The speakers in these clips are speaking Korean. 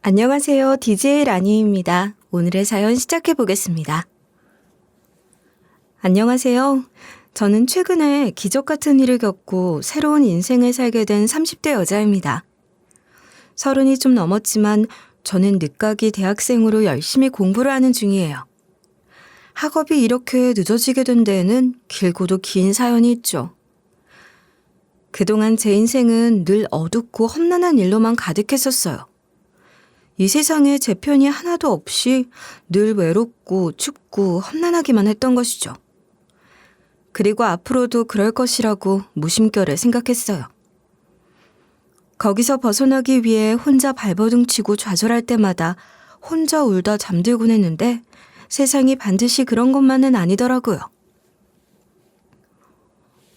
안녕하세요. DJ 라니입니다. 오늘의 사연 시작해 보겠습니다. 안녕하세요. 저는 최근에 기적 같은 일을 겪고 새로운 인생을 살게 된 30대 여자입니다. 30이 좀 넘었지만 저는 늦가기 대학생으로 열심히 공부를 하는 중이에요. 학업이 이렇게 늦어지게 된 데에는 길고도 긴 사연이 있죠. 그동안 제 인생은 늘 어둡고 험난한 일로만 가득했었어요. 이 세상에 제 편이 하나도 없이 늘 외롭고 춥고 험난하기만 했던 것이죠. 그리고 앞으로도 그럴 것이라고 무심결에 생각했어요. 거기서 벗어나기 위해 혼자 발버둥 치고 좌절할 때마다 혼자 울다 잠들곤 했는데 세상이 반드시 그런 것만은 아니더라고요.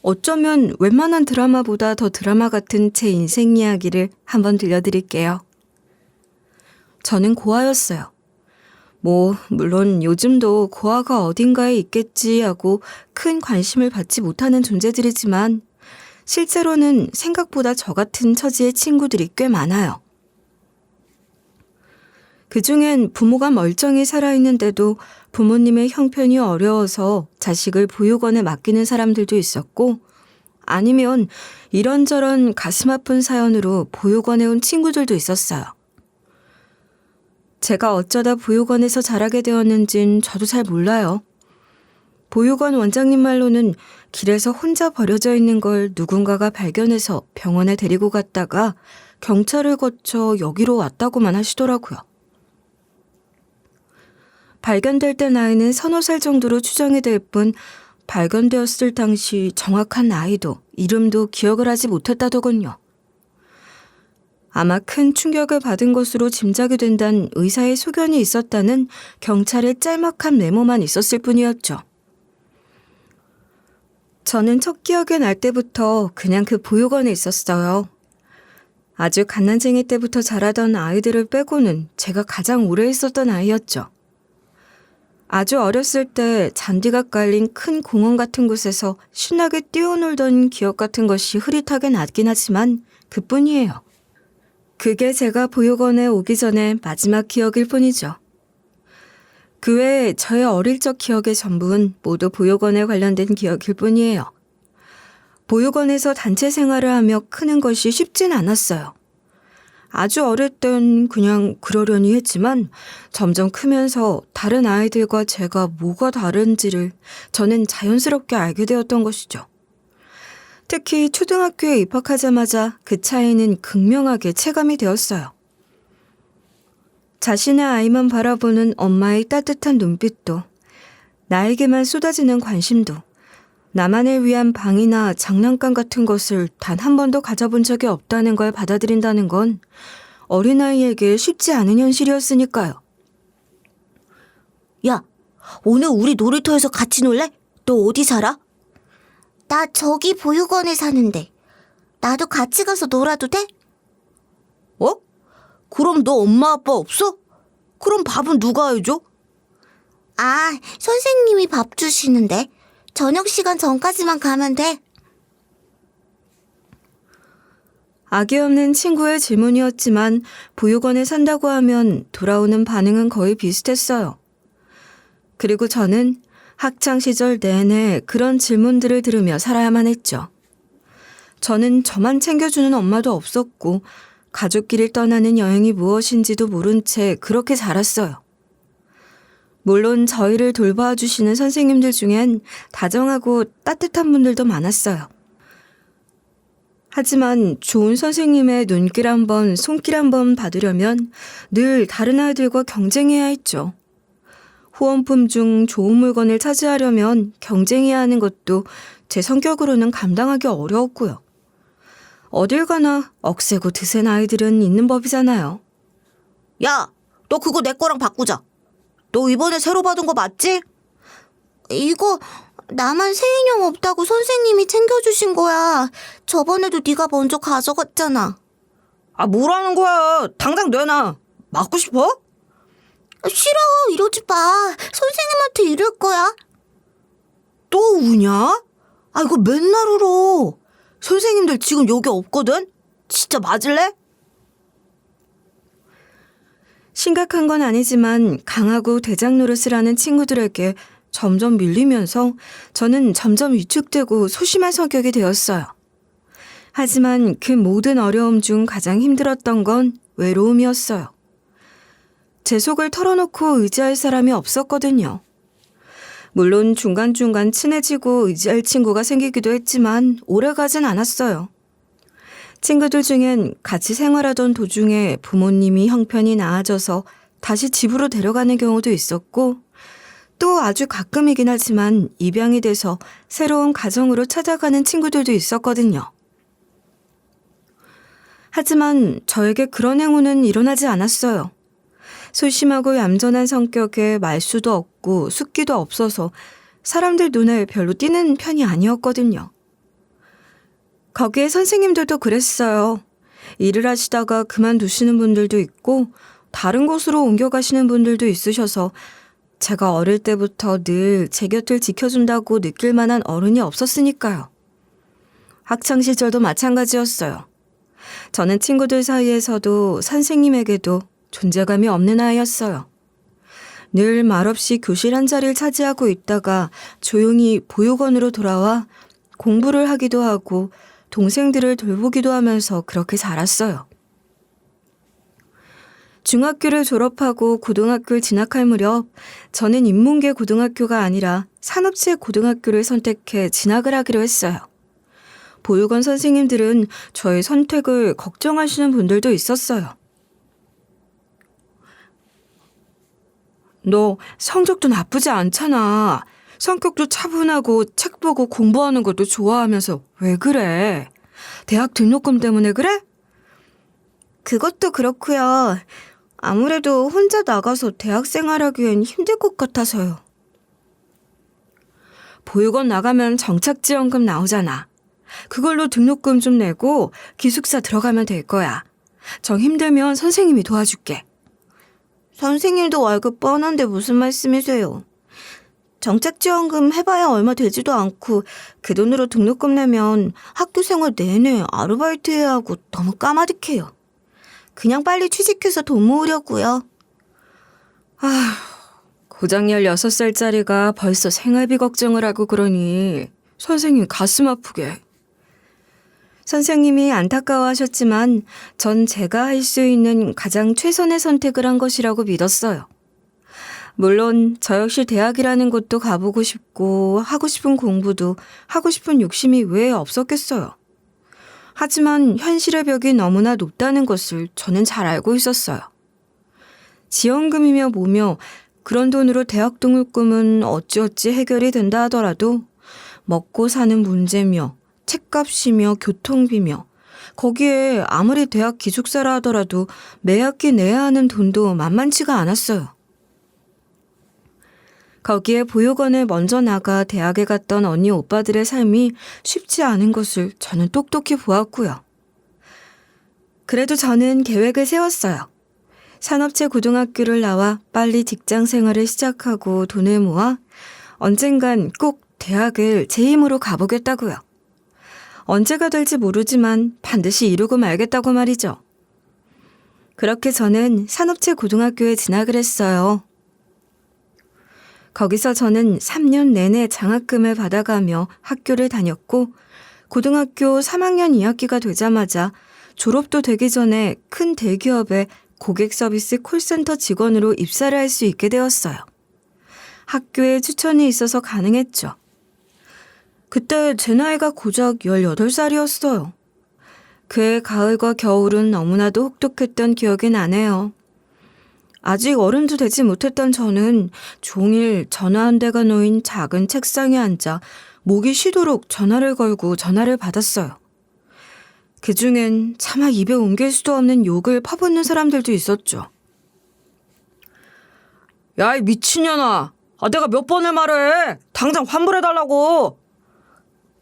어쩌면 웬만한 드라마보다 더 드라마 같은 제 인생 이야기를 한번 들려드릴게요. 저는 고아였어요. 물론 요즘도 고아가 어딘가에 있겠지 하고 큰 관심을 받지 못하는 존재들이지만 실제로는 생각보다 저 같은 처지의 친구들이 꽤 많아요. 그중엔 부모가 멀쩡히 살아있는데도 부모님의 형편이 어려워서 자식을 보육원에 맡기는 사람들도 있었고 아니면 이런저런 가슴 아픈 사연으로 보육원에 온 친구들도 있었어요. 제가 어쩌다 보육원에서 자라게 되었는진 저도 잘 몰라요. 보육원 원장님 말로는 길에서 혼자 버려져 있는 걸 누군가가 발견해서 병원에 데리고 갔다가 경찰을 거쳐 여기로 왔다고만 하시더라고요. 발견될 때 나이는 3~4살 정도로 추정이 될 뿐 발견되었을 당시 정확한 나이도 이름도 기억을 하지 못했다더군요. 아마 큰 충격을 받은 것으로 짐작이 된다는 의사의 소견이 있었다는 경찰의 짤막한 메모만 있었을 뿐이었죠. 저는 첫 기억이 날 때부터 그냥 그 보육원에 있었어요. 아주 갓난쟁이 때부터 자라던 아이들을 빼고는 제가 가장 오래 있었던 아이였죠. 아주 어렸을 때 잔디가 깔린 큰 공원 같은 곳에서 신나게 뛰어놀던 기억 같은 것이 흐릿하게 나긴 하지만 그뿐이에요. 그게 제가 보육원에 오기 전에 마지막 기억일 뿐이죠. 그 외에 저의 어릴 적 기억의 전부는 모두 보육원에 관련된 기억일 뿐이에요. 보육원에서 단체 생활을 하며 크는 것이 쉽진 않았어요. 아주 어릴 땐 그냥 그러려니 했지만 점점 크면서 다른 아이들과 제가 뭐가 다른지를 저는 자연스럽게 알게 되었던 것이죠. 특히 초등학교에 입학하자마자 그 차이는 극명하게 체감이 되었어요. 자신의 아이만 바라보는 엄마의 따뜻한 눈빛도, 나에게만 쏟아지는 관심도, 나만을 위한 방이나 장난감 같은 것을 단 한 번도 가져본 적이 없다는 걸 받아들인다는 건 어린아이에게 쉽지 않은 현실이었으니까요. 야, 오늘 우리 놀이터에서 같이 놀래? 너 어디 살아? 나 저기 보육원에 사는데. 나도 같이 가서 놀아도 돼? 어? 그럼 너 엄마 아빠 없어? 그럼 밥은 누가 해줘? 아, 선생님이 밥 주시는데. 저녁 시간 전까지만 가면 돼. 악의 없는 친구의 질문이었지만 보육원에 산다고 하면 돌아오는 반응은 거의 비슷했어요. 그리고 저는 학창시절 내내 그런 질문들을 들으며 살아야만 했죠. 저는 저만 챙겨주는 엄마도 없었고 가족끼리 떠나는 여행이 무엇인지도 모른 채 그렇게 자랐어요. 물론 저희를 돌봐주시는 선생님들 중엔 다정하고 따뜻한 분들도 많았어요. 하지만 좋은 선생님의 눈길 한번, 손길 한번 받으려면 늘 다른 아이들과 경쟁해야 했죠. 후원품 중 좋은 물건을 차지하려면 경쟁해야 하는 것도 제 성격으로는 감당하기 어려웠고요. 어딜 가나 억세고 드센 아이들은 있는 법이잖아요. 야, 너 그거 내 거랑 바꾸자. 너 이번에 새로 받은 거 맞지? 이거 나만 새 인형 없다고 선생님이 챙겨주신 거야. 저번에도 네가 먼저 가져갔잖아. 아, 뭐라는 거야. 당장 내놔. 맞고 싶어? 싫어, 이러지 마. 선생님한테 이럴 거야. 또 우냐? 아, 이거 맨날 울어. 선생님들 지금 여기 없거든? 진짜 맞을래? 심각한 건 아니지만 강하고 대장 노릇을 하는 친구들에게 점점 밀리면서 저는 점점 위축되고 소심한 성격이 되었어요. 하지만 그 모든 어려움 중 가장 힘들었던 건 외로움이었어요. 제 속을 털어놓고 의지할 사람이 없었거든요. 물론 중간중간 친해지고 의지할 친구가 생기기도 했지만 오래가진 않았어요. 친구들 중엔 같이 생활하던 도중에 부모님이 형편이 나아져서 다시 집으로 데려가는 경우도 있었고, 또 아주 가끔이긴 하지만 입양이 돼서 새로운 가정으로 찾아가는 친구들도 있었거든요. 하지만 저에게 그런 행운은 일어나지 않았어요. 소심하고 얌전한 성격에 말수도 없고 숫기도 없어서 사람들 눈에 별로 띄는 편이 아니었거든요. 거기에 선생님들도 그랬어요. 일을 하시다가 그만두시는 분들도 있고 다른 곳으로 옮겨가시는 분들도 있으셔서 제가 어릴 때부터 늘 제 곁을 지켜준다고 느낄 만한 어른이 없었으니까요. 학창시절도 마찬가지였어요. 저는 친구들 사이에서도 선생님에게도 존재감이 없는 아이였어요. 늘 말없이 교실 한 자리를 차지하고 있다가 조용히 보육원으로 돌아와 공부를 하기도 하고 동생들을 돌보기도 하면서 그렇게 자랐어요. 중학교를 졸업하고 고등학교를 진학할 무렵 저는 인문계 고등학교가 아니라 산업체 고등학교를 선택해 진학을 하기로 했어요. 보육원 선생님들은 저의 선택을 걱정하시는 분들도 있었어요. 너 성적도 나쁘지 않잖아. 성격도 차분하고 책 보고 공부하는 것도 좋아하면서 왜 그래? 대학 등록금 때문에 그래? 그것도 그렇고요. 아무래도 혼자 나가서 대학 생활하기엔 힘들 것 같아서요. 보육원 나가면 정착지원금 나오잖아. 그걸로 등록금 좀 내고 기숙사 들어가면 될 거야. 정 힘들면 선생님이 도와줄게. 선생님도 월급 뻔한데 무슨 말씀이세요? 정착지원금 해봐야 얼마 되지도 않고 그 돈으로 등록금 내면 학교 생활 내내 아르바이트 해야 하고 너무 까마득해요. 그냥 빨리 취직해서 돈 모으려고요. 고작 16살짜리가 벌써 생활비 걱정을 하고 그러니 선생님 가슴 아프게. 선생님이 안타까워하셨지만 전 제가 할 수 있는 가장 최선의 선택을 한 것이라고 믿었어요. 물론 저 역시 대학이라는 곳도 가보고 싶고 하고 싶은 공부도 하고 싶은 욕심이 왜 없었겠어요. 하지만 현실의 벽이 너무나 높다는 것을 저는 잘 알고 있었어요. 지원금이며 뭐며 그런 돈으로 대학 등록금은 어찌어찌 해결이 된다 하더라도 먹고 사는 문제며 책값이며 교통비며 거기에 아무리 대학 기숙사라 하더라도 매 학기 내야 하는 돈도 만만치가 않았어요. 거기에 보육원을 먼저 나가 대학에 갔던 언니 오빠들의 삶이 쉽지 않은 것을 저는 똑똑히 보았고요. 그래도 저는 계획을 세웠어요. 산업체 고등학교를 나와 빨리 직장 생활을 시작하고 돈을 모아 언젠간 꼭 대학을 제 힘으로 가보겠다고요. 언제가 될지 모르지만 반드시 이루고 말겠다고 말이죠. 그렇게 저는 산업체 고등학교에 진학을 했어요. 거기서 저는 3년 내내 장학금을 받아가며 학교를 다녔고 고등학교 3학년 2학기가 되자마자 졸업도 되기 전에 큰 대기업의 고객 서비스 콜센터 직원으로 입사를 할 수 있게 되었어요. 학교에 추천이 있어서 가능했죠. 그때 제 나이가 고작 18살이었어요. 그해 가을과 겨울은 너무나도 혹독했던 기억이 나네요. 아직 어른도 되지 못했던 저는 종일 전화 한 대가 놓인 작은 책상에 앉아 목이 쉬도록 전화를 걸고 전화를 받았어요. 그중엔 차마 입에 옮길 수도 없는 욕을 퍼붓는 사람들도 있었죠. 야, 이 미친년아! 내가 몇 번을 말해! 당장 환불해달라고!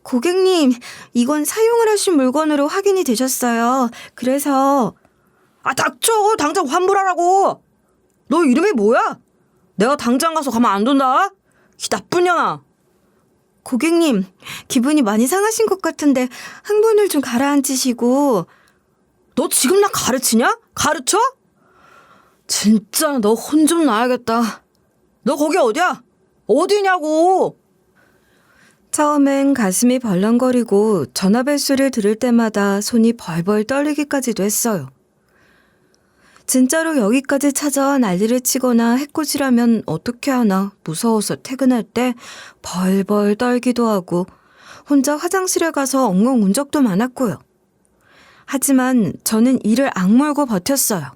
고객님, 이건 사용을 하신 물건으로 확인이 되셨어요. 그래서... 닥쳐! 당장 환불하라고! 너 이름이 뭐야? 내가 당장 가서 가만 안 둔다? 이 나쁜 년아! 고객님, 기분이 많이 상하신 것 같은데 흥분을 좀 가라앉히시고. 너 지금 나 가르치냐? 가르쳐? 진짜 너 혼 좀 나야겠다. 너 거기 어디야? 어디냐고! 처음엔 가슴이 벌렁거리고 전화벨 소리를 들을 때마다 손이 벌벌 떨리기까지도 했어요. 진짜로 여기까지 찾아와 난리를 치거나 해코지라면 어떻게 하나 무서워서 퇴근할 때 벌벌 떨기도 하고 혼자 화장실에 가서 엉엉 운 적도 많았고요. 하지만 저는 이를 악물고 버텼어요.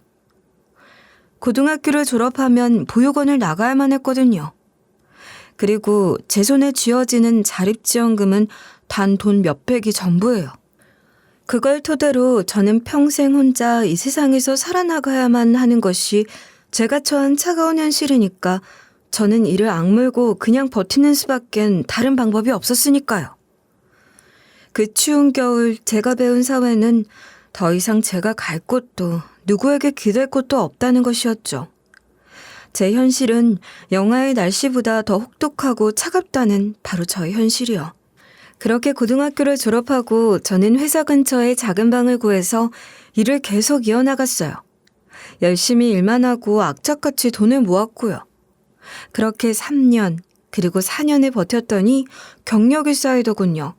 고등학교를 졸업하면 보육원을 나가야만 했거든요. 그리고 제 손에 쥐어지는 자립지원금은 단 돈 몇백이 전부예요. 그걸 토대로 저는 평생 혼자 이 세상에서 살아나가야만 하는 것이 제가 처한 차가운 현실이니까 저는 이를 악물고 그냥 버티는 수밖엔 다른 방법이 없었으니까요. 그 추운 겨울 제가 배운 사회는 더 이상 제가 갈 곳도 누구에게 기댈 곳도 없다는 것이었죠. 제 현실은 영하의 날씨보다 더 혹독하고 차갑다는 바로 저의 현실이요. 그렇게 고등학교를 졸업하고 저는 회사 근처에 작은 방을 구해서 일을 계속 이어나갔어요. 열심히 일만 하고 악착같이 돈을 모았고요. 그렇게 3년 그리고 4년을 버텼더니 경력이 쌓이더군요.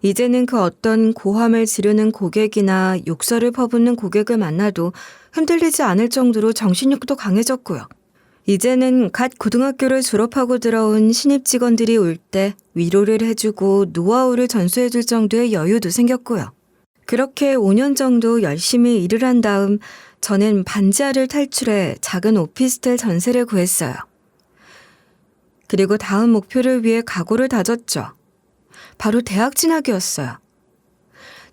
이제는 그 어떤 고함을 지르는 고객이나 욕설을 퍼붓는 고객을 만나도 흔들리지 않을 정도로 정신력도 강해졌고요. 이제는 갓 고등학교를 졸업하고 들어온 신입 직원들이 올 때 위로를 해주고 노하우를 전수해줄 정도의 여유도 생겼고요. 그렇게 5년 정도 열심히 일을 한 다음 저는 반지하를 탈출해 작은 오피스텔 전세를 구했어요. 그리고 다음 목표를 위해 각오를 다졌죠. 바로 대학 진학이었어요.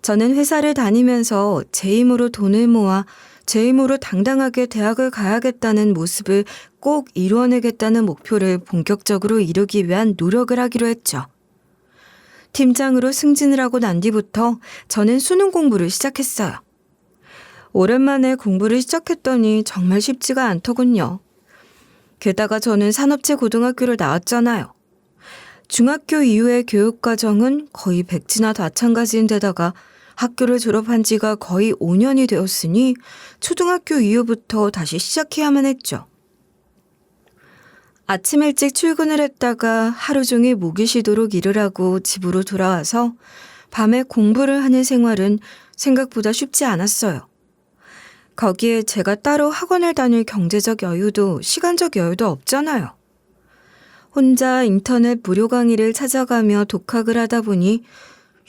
저는 회사를 다니면서 제 힘으로 돈을 모아 제 힘으로 당당하게 대학을 가야겠다는 모습을 꼭 이루어내겠다는 목표를 본격적으로 이루기 위한 노력을 하기로 했죠. 팀장으로 승진을 하고 난 뒤부터 저는 수능 공부를 시작했어요. 오랜만에 공부를 시작했더니 정말 쉽지가 않더군요. 게다가 저는 산업체 고등학교를 나왔잖아요. 중학교 이후의 교육과정은 거의 백지나 마찬가지인 데다가 학교를 졸업한 지가 거의 5년이 되었으니 초등학교 이후부터 다시 시작해야만 했죠. 아침 일찍 출근을 했다가 하루 종일 목이 쉬도록 일을 하고 집으로 돌아와서 밤에 공부를 하는 생활은 생각보다 쉽지 않았어요. 거기에 제가 따로 학원을 다닐 경제적 여유도 시간적 여유도 없잖아요. 혼자 인터넷 무료 강의를 찾아가며 독학을 하다 보니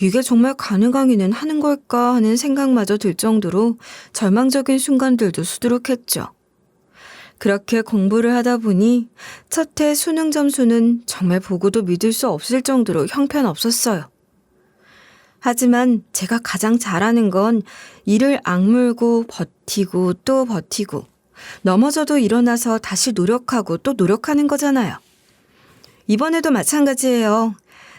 이게 정말 가능 강의는 하는 걸까 하는 생각마저 들 정도로 절망적인 순간들도 수두룩했죠. 그렇게 공부를 하다 보니 첫 해 수능 점수는 정말 보고도 믿을 수 없을 정도로 형편없었어요. 하지만 제가 가장 잘하는 건 이를 악물고 버티고 또 버티고 넘어져도 일어나서 다시 노력하고 또 노력하는 거잖아요. 이번에도 마찬가지예요.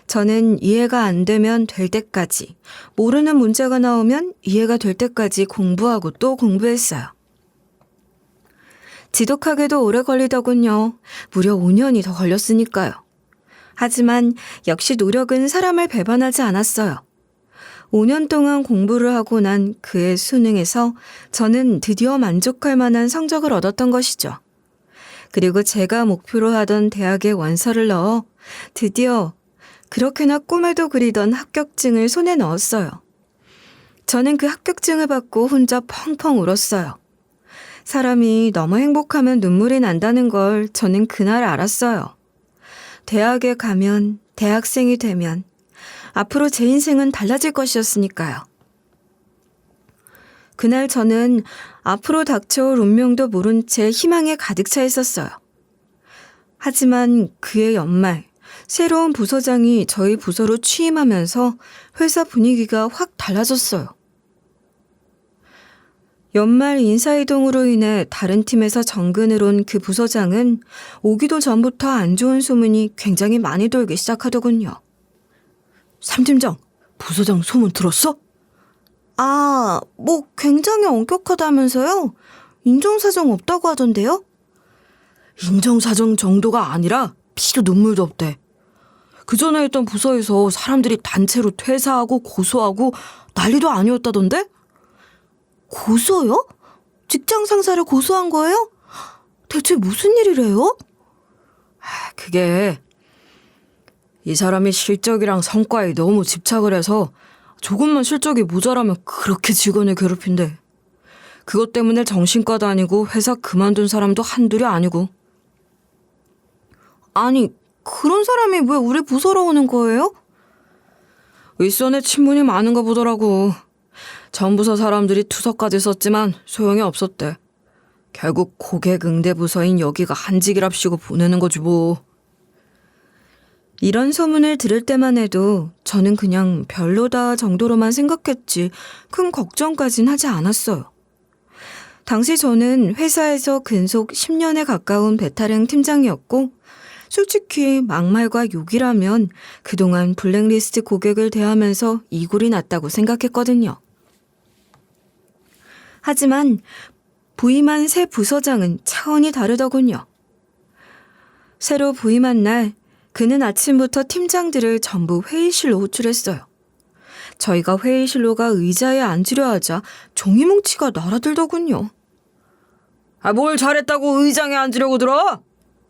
저는 이해가 안 되면 될 때까지, 모르는 문제가 나오면 이해가 될 때까지 공부하고 또 공부했어요. 지독하게도 오래 걸리더군요. 무려 5년이 더 걸렸으니까요. 하지만 역시 노력은 사람을 배반하지 않았어요. 5년 동안 공부를 하고 난 그해 수능에서 저는 드디어 만족할 만한 성적을 얻었던 것이죠. 그리고 제가 목표로 하던 대학에 원서를 넣어 드디어 그렇게나 꿈에도 그리던 합격증을 손에 넣었어요. 저는 그 합격증을 받고 혼자 펑펑 울었어요. 사람이 너무 행복하면 눈물이 난다는 걸 저는 그날 알았어요. 대학에 가면, 대학생이 되면 앞으로 제 인생은 달라질 것이었으니까요. 그날 저는 앞으로 닥쳐올 운명도 모른 채 희망에 가득 차 있었어요. 하지만 그해 연말, 새로운 부서장이 저희 부서로 취임하면서 회사 분위기가 확 달라졌어요. 연말 인사이동으로 인해 다른 팀에서 정근을 온 그 부서장은 오기도 전부터 안 좋은 소문이 굉장히 많이 돌기 시작하더군요. 삼팀장, 부서장 소문 들었어? 뭐 굉장히 엄격하다면서요? 인정사정 없다고 하던데요? 인정사정 정도가 아니라 피도 눈물도 없대. 그 전에 있던 부서에서 사람들이 단체로 퇴사하고 고소하고 난리도 아니었다던데? 고소요? 직장 상사를 고소한 거예요? 대체 무슨 일이래요? 그게 이 사람이 실적이랑 성과에 너무 집착을 해서 조금만 실적이 모자라면 그렇게 직원을 괴롭힌대. 그것 때문에 정신과 다니고 회사 그만둔 사람도 한둘이 아니고. 아니, 그런 사람이 왜 우리 부서로 오는 거예요? 윗선에 친분이 많은가 보더라고. 전 부서 사람들이 투서까지 썼지만 소용이 없었대. 결국 고객 응대 부서인 여기가 한직이랍시고 보내는 거지 뭐. 이런 소문을 들을 때만 해도 저는 그냥 별로다 정도로만 생각했지 큰 걱정까진 하지 않았어요. 당시 저는 회사에서 근속 10년에 가까운 배탈행 팀장이었고 솔직히 막말과 욕이라면 그동안 블랙리스트 고객을 대하면서 이골이 났다고 생각했거든요. 하지만 부임한 새 부서장은 차원이 다르더군요. 새로 부임한 날 그는 아침부터 팀장들을 전부 회의실로 호출했어요. 저희가 회의실로가 의자에 앉으려 하자 종이뭉치가 날아들더군요. 뭘 잘했다고 의장에 앉으려고 들어?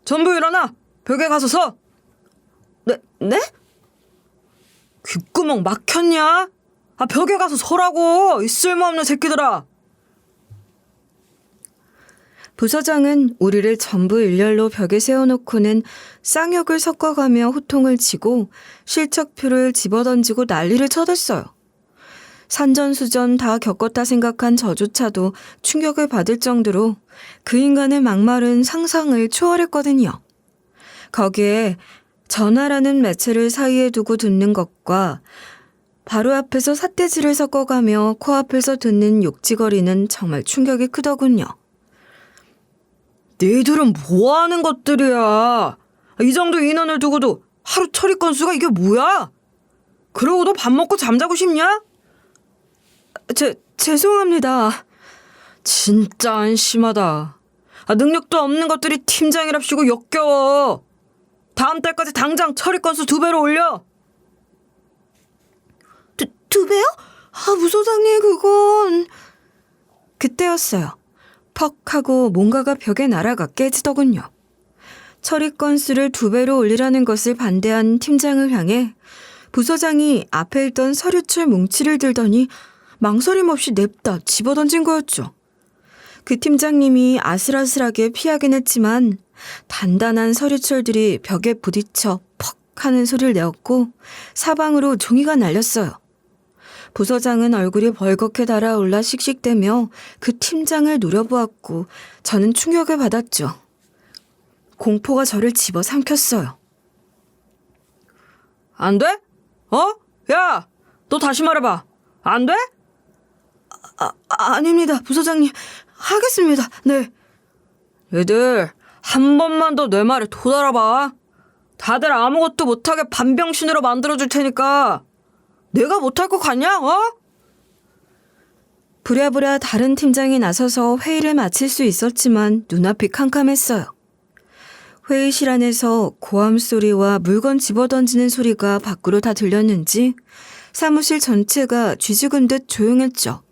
전부 일어나! 벽에 가서 서! 네? 귓구멍 막혔냐? 벽에 가서 서라고! 이 쓸모없는 새끼들아! 부서장은 우리를 전부 일렬로 벽에 세워놓고는 쌍욕을 섞어가며 호통을 치고 실적표를 집어던지고 난리를 쳐댔어요. 산전수전 다 겪었다 생각한 저조차도 충격을 받을 정도로 그 인간의 막말은 상상을 초월했거든요. 거기에 전화라는 매체를 사이에 두고 듣는 것과 바로 앞에서 삿대질을 섞어가며 코앞에서 듣는 욕지거리는 정말 충격이 크더군요. 너희들은 뭐하는 것들이야? 이 정도 인원을 두고도 하루 처리 건수가 이게 뭐야? 그러고도 밥 먹고 잠자고 싶냐? 죄송합니다. 진짜 안심하다. 능력도 없는 것들이 팀장이랍시고 역겨워. 다음 달까지 당장 처리 건수 2배로 올려. 두 배요? 부서장님, 그건... 그때였어요. 퍽 하고 뭔가가 벽에 날아가 깨지더군요. 처리 건수를 2배로 올리라는 것을 반대한 팀장을 향해 부서장이 앞에 있던 서류철 뭉치를 들더니 망설임 없이 냅다 집어던진 거였죠. 그 팀장님이 아슬아슬하게 피하긴 했지만 단단한 서류철들이 벽에 부딪혀 퍽 하는 소리를 내었고 사방으로 종이가 날렸어요. 부서장은 얼굴이 벌겋게 달아올라 씩씩대며 그 팀장을 노려보았고 저는 충격을 받았죠. 공포가 저를 집어삼켰어요. 안 돼? 야! 너 다시 말해봐. 안 돼? 아닙니다, 부서장님. 하겠습니다. 네. 얘들 한 번만 더 내 말에 도달아봐. 다들 아무것도 못하게 반병신으로 만들어줄 테니까 내가 못할 것 같냐? 부랴부랴 다른 팀장이 나서서 회의를 마칠 수 있었지만 눈앞이 캄캄했어요. 회의실 안에서 고함 소리와 물건 집어던지는 소리가 밖으로 다 들렸는지 사무실 전체가 쥐죽은 듯 조용했죠.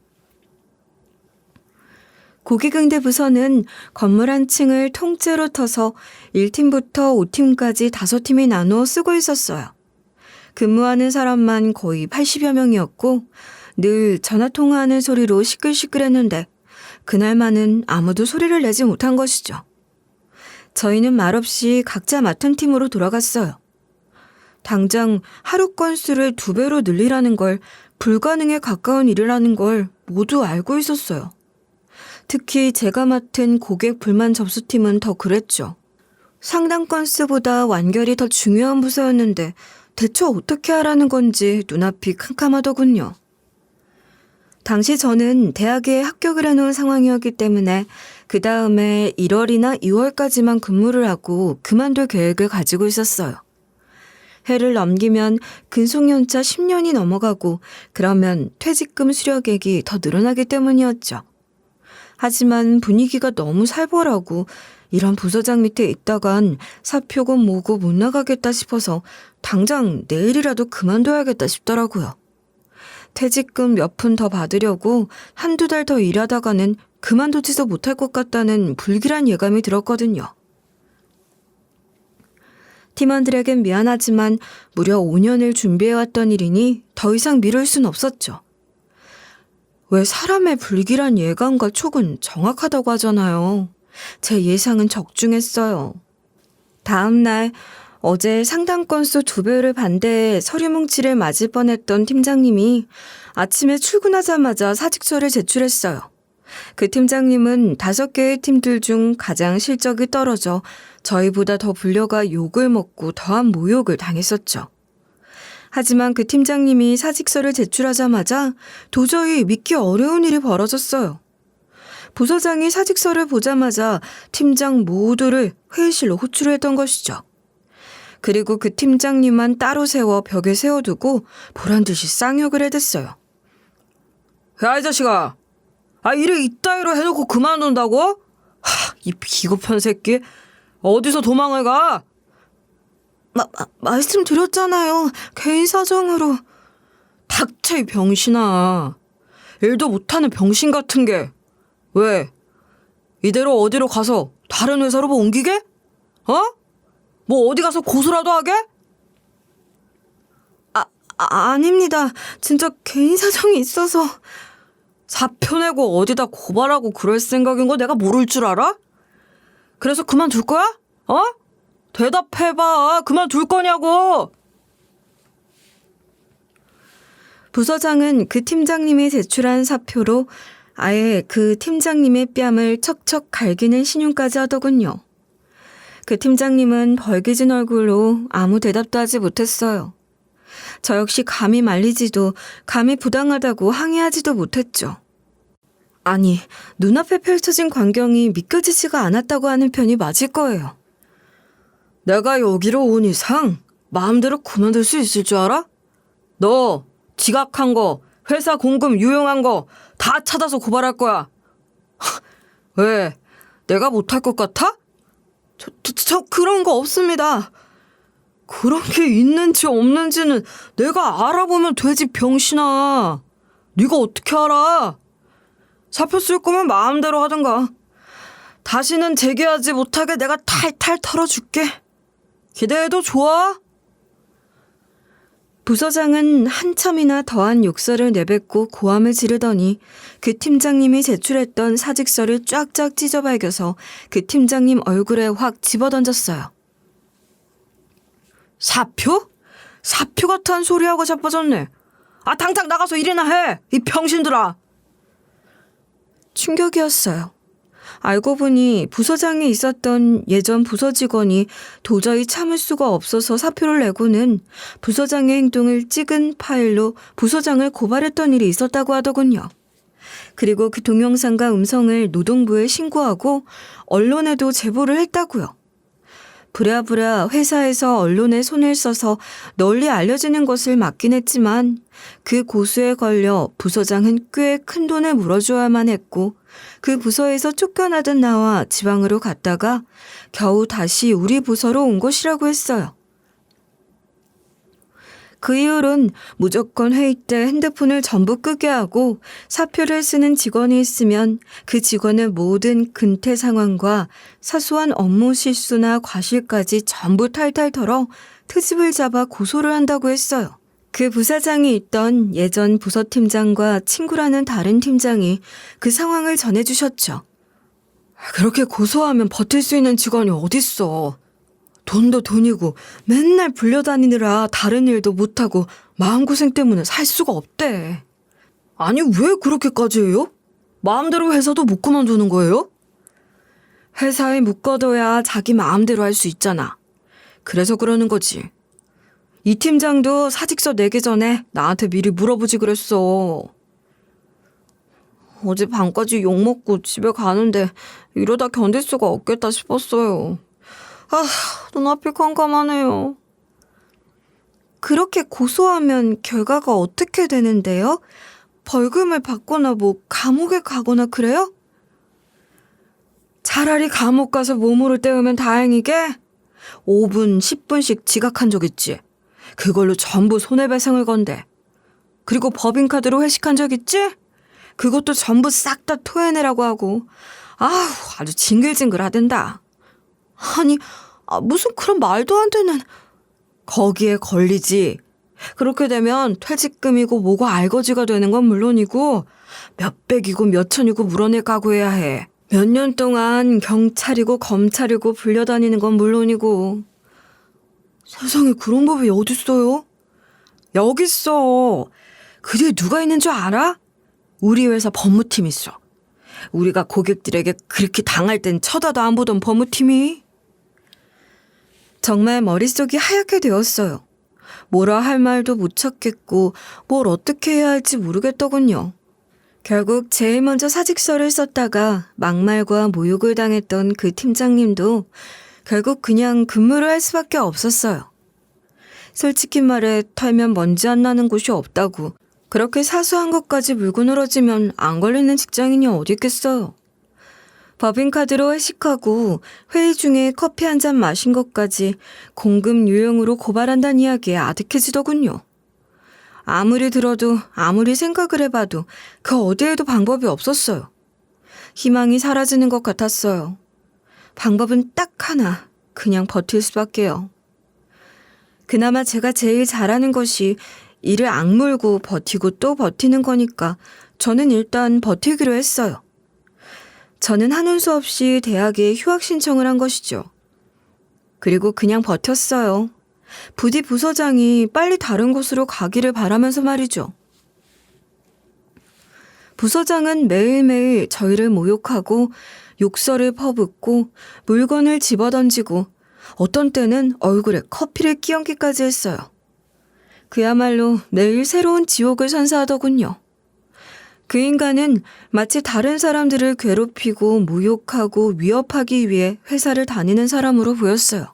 고객응대 부서는 건물 한 층을 통째로 터서 1팀부터 5팀까지 5팀이 나누어 쓰고 있었어요. 근무하는 사람만 거의 80여 명이었고 늘 전화통화하는 소리로 시끌시끌했는데 그날만은 아무도 소리를 내지 못한 것이죠. 저희는 말없이 각자 맡은 팀으로 돌아갔어요. 당장 하루 건수를 2배로 늘리라는 걸 불가능에 가까운 일이라는 걸 모두 알고 있었어요. 특히 제가 맡은 고객 불만 접수팀은 더 그랬죠. 상담 건수보다 완결이 더 중요한 부서였는데 대체 어떻게 하라는 건지 눈앞이 캄캄하더군요. 당시 저는 대학에 합격을 해놓은 상황이었기 때문에 그 다음에 1월이나 2월까지만 근무를 하고 그만둘 계획을 가지고 있었어요. 해를 넘기면 근속연차 10년이 넘어가고 그러면 퇴직금 수령액이 더 늘어나기 때문이었죠. 하지만 분위기가 너무 살벌하고 이런 부서장 밑에 있다간 사표고 뭐고 못 나가겠다 싶어서 당장 내일이라도 그만둬야겠다 싶더라고요. 퇴직금 몇 푼 더 받으려고 한두 달 더 일하다가는 그만두지도 못할 것 같다는 불길한 예감이 들었거든요. 팀원들에겐 미안하지만 무려 5년을 준비해왔던 일이니 더 이상 미룰 순 없었죠. 왜 사람의 불길한 예감과 촉은 정확하다고 하잖아요. 제 예상은 적중했어요. 다음 날 어제 상담 건수 2배를 반대해 서류 뭉치를 맞을 뻔했던 팀장님이 아침에 출근하자마자 사직서를 제출했어요. 그 팀장님은 5개의 팀들 중 가장 실적이 떨어져 저희보다 더 불려가 욕을 먹고 더한 모욕을 당했었죠. 하지만 그 팀장님이 사직서를 제출하자마자 도저히 믿기 어려운 일이 벌어졌어요. 부서장이 사직서를 보자마자 팀장 모두를 회의실로 호출했던 것이죠. 그리고 그 팀장님만 따로 세워 벽에 세워두고 보란듯이 쌍욕을 해댔어요. 야, 이 자식아. 일을 이따위로 해놓고 그만둔다고? 이 비겁한 새끼. 어디서 도망을 가? 말씀드렸잖아요. 개인 사정으로. 닥쳐, 이 병신아. 일도 못하는 병신 같은 게. 왜? 이대로 어디로 가서 다른 회사로 뭐 옮기게? 뭐 어디 가서 고소라도 하게? 아닙니다. 진짜 개인 사정이 있어서. 사표 내고 어디다 고발하고 그럴 생각인 거 내가 모를 줄 알아? 그래서 그만둘 거야? 대답해봐. 그만둘 거냐고. 부서장은 그 팀장님이 제출한 사표로 아예 그 팀장님의 뺨을 척척 갈기는 신용까지 하더군요. 그 팀장님은 벌개진 얼굴로 아무 대답도 하지 못했어요. 저 역시 감히 말리지도 감히 부당하다고 항의하지도 못했죠. 아니, 눈앞에 펼쳐진 광경이 믿겨지지가 않았다고 하는 편이 맞을 거예요. 내가 여기로 온 이상 마음대로 그만둘 수 있을 줄 알아? 너 지각한 거, 회사 공금 유용한 거 다 찾아서 고발할 거야. 왜? 내가 못할 것 같아? 저 그런 거 없습니다. 그런 게 있는지 없는지는 내가 알아보면 되지, 병신아. 네가 어떻게 알아? 사표 쓸 거면 마음대로 하든가. 다시는 재개하지 못하게 내가 탈탈 털어줄게. 기대해도 좋아? 부서장은 한참이나 더한 욕설을 내뱉고 고함을 지르더니 그 팀장님이 제출했던 사직서를 쫙쫙 찢어발겨서 그 팀장님 얼굴에 확 집어던졌어요. 사표? 사표 같은 소리하고 자빠졌네. 당장 나가서 일이나 해, 이 병신들아. 충격이었어요. 알고 보니 부서장에 있었던 예전 부서 직원이 도저히 참을 수가 없어서 사표를 내고는 부서장의 행동을 찍은 파일로 부서장을 고발했던 일이 있었다고 하더군요. 그리고 그 동영상과 음성을 노동부에 신고하고 언론에도 제보를 했다고요. 부랴부랴 회사에서 언론에 손을 써서 널리 알려지는 것을 막긴 했지만 그 고수에 걸려 부서장은 꽤 큰 돈을 물어줘야만 했고 그 부서에서 쫓겨나던 나와 지방으로 갔다가 겨우 다시 우리 부서로 온 것이라고 했어요. 그 이후론 무조건 회의 때 핸드폰을 전부 끄게 하고 사표를 쓰는 직원이 있으면 그 직원의 모든 근태 상황과 사소한 업무 실수나 과실까지 전부 탈탈 털어 트집을 잡아 고소를 한다고 했어요. 그 부사장이 있던 예전 부서팀장과 친구라는 다른 팀장이 그 상황을 전해주셨죠. 그렇게 고소하면 버틸 수 있는 직원이 어딨어. 돈도 돈이고 맨날 불려다니느라 다른 일도 못하고 마음고생 때문에 살 수가 없대. 아니, 왜 그렇게까지 해요? 마음대로 회사도 못 그만두는 거예요? 회사에 묶어둬야 자기 마음대로 할 수 있잖아. 그래서 그러는 거지. 이 팀장도 사직서 내기 전에 나한테 미리 물어보지 그랬어. 어제 밤까지 욕먹고 집에 가는데 이러다 견딜 수가 없겠다 싶었어요. 눈앞이 깜깜하네요. 그렇게 고소하면 결과가 어떻게 되는데요? 벌금을 받거나 뭐 감옥에 가거나 그래요? 차라리 감옥 가서 몸으로 때우면 다행이게 5분, 10분씩 지각한 적 있지. 그걸로 전부 손해배상을 건대. 그리고 법인카드로 회식한 적 있지? 그것도 전부 싹 다 토해내라고 하고 아우 아주 징글징글하댄다. 아니, 무슨 그런 말도 안 되는. 거기에 걸리지. 그렇게 되면 퇴직금이고 뭐고 알거지가 되는 건 물론이고 몇백이고 몇천이고 물어내 각오해야 해. 몇 년 동안 경찰이고 검찰이고 불려다니는 건 물론이고. 세상에 그런 법이 어딨어요? 여기 있어. 그 뒤에 누가 있는 줄 알아? 우리 회사 법무팀 있어. 우리가 고객들에게 그렇게 당할 땐 쳐다도 안 보던 법무팀이. 정말 머릿속이 하얗게 되었어요. 뭐라 할 말도 못 찾겠고 뭘 어떻게 해야 할지 모르겠더군요. 결국 제일 먼저 사직서를 썼다가 막말과 모욕을 당했던 그 팀장님도 결국 그냥 근무를 할 수밖에 없었어요. 솔직히 말해 털면 먼지 안 나는 곳이 없다고 그렇게 사소한 것까지 물고 늘어지면 안 걸리는 직장인이 어디 있겠어요. 법인카드로 회식하고 회의 중에 커피 한 잔 마신 것까지 공금 유용으로 고발한다는 이야기에 아득해지더군요. 아무리 들어도 아무리 생각을 해봐도 그 어디에도 방법이 없었어요. 희망이 사라지는 것 같았어요. 방법은 딱 하나, 그냥 버틸 수밖에요. 그나마 제가 제일 잘하는 것이 이를 악물고 버티고 또 버티는 거니까 저는 일단 버티기로 했어요. 저는 하는 수 없이 대학에 휴학 신청을 한 것이죠. 그리고 그냥 버텼어요. 부디 부서장이 빨리 다른 곳으로 가기를 바라면서 말이죠. 부서장은 매일매일 저희를 모욕하고 욕설을 퍼붓고 물건을 집어던지고 어떤 때는 얼굴에 커피를 끼얹기까지 했어요. 그야말로 매일 새로운 지옥을 선사하더군요. 그 인간은 마치 다른 사람들을 괴롭히고 모욕하고 위협하기 위해 회사를 다니는 사람으로 보였어요.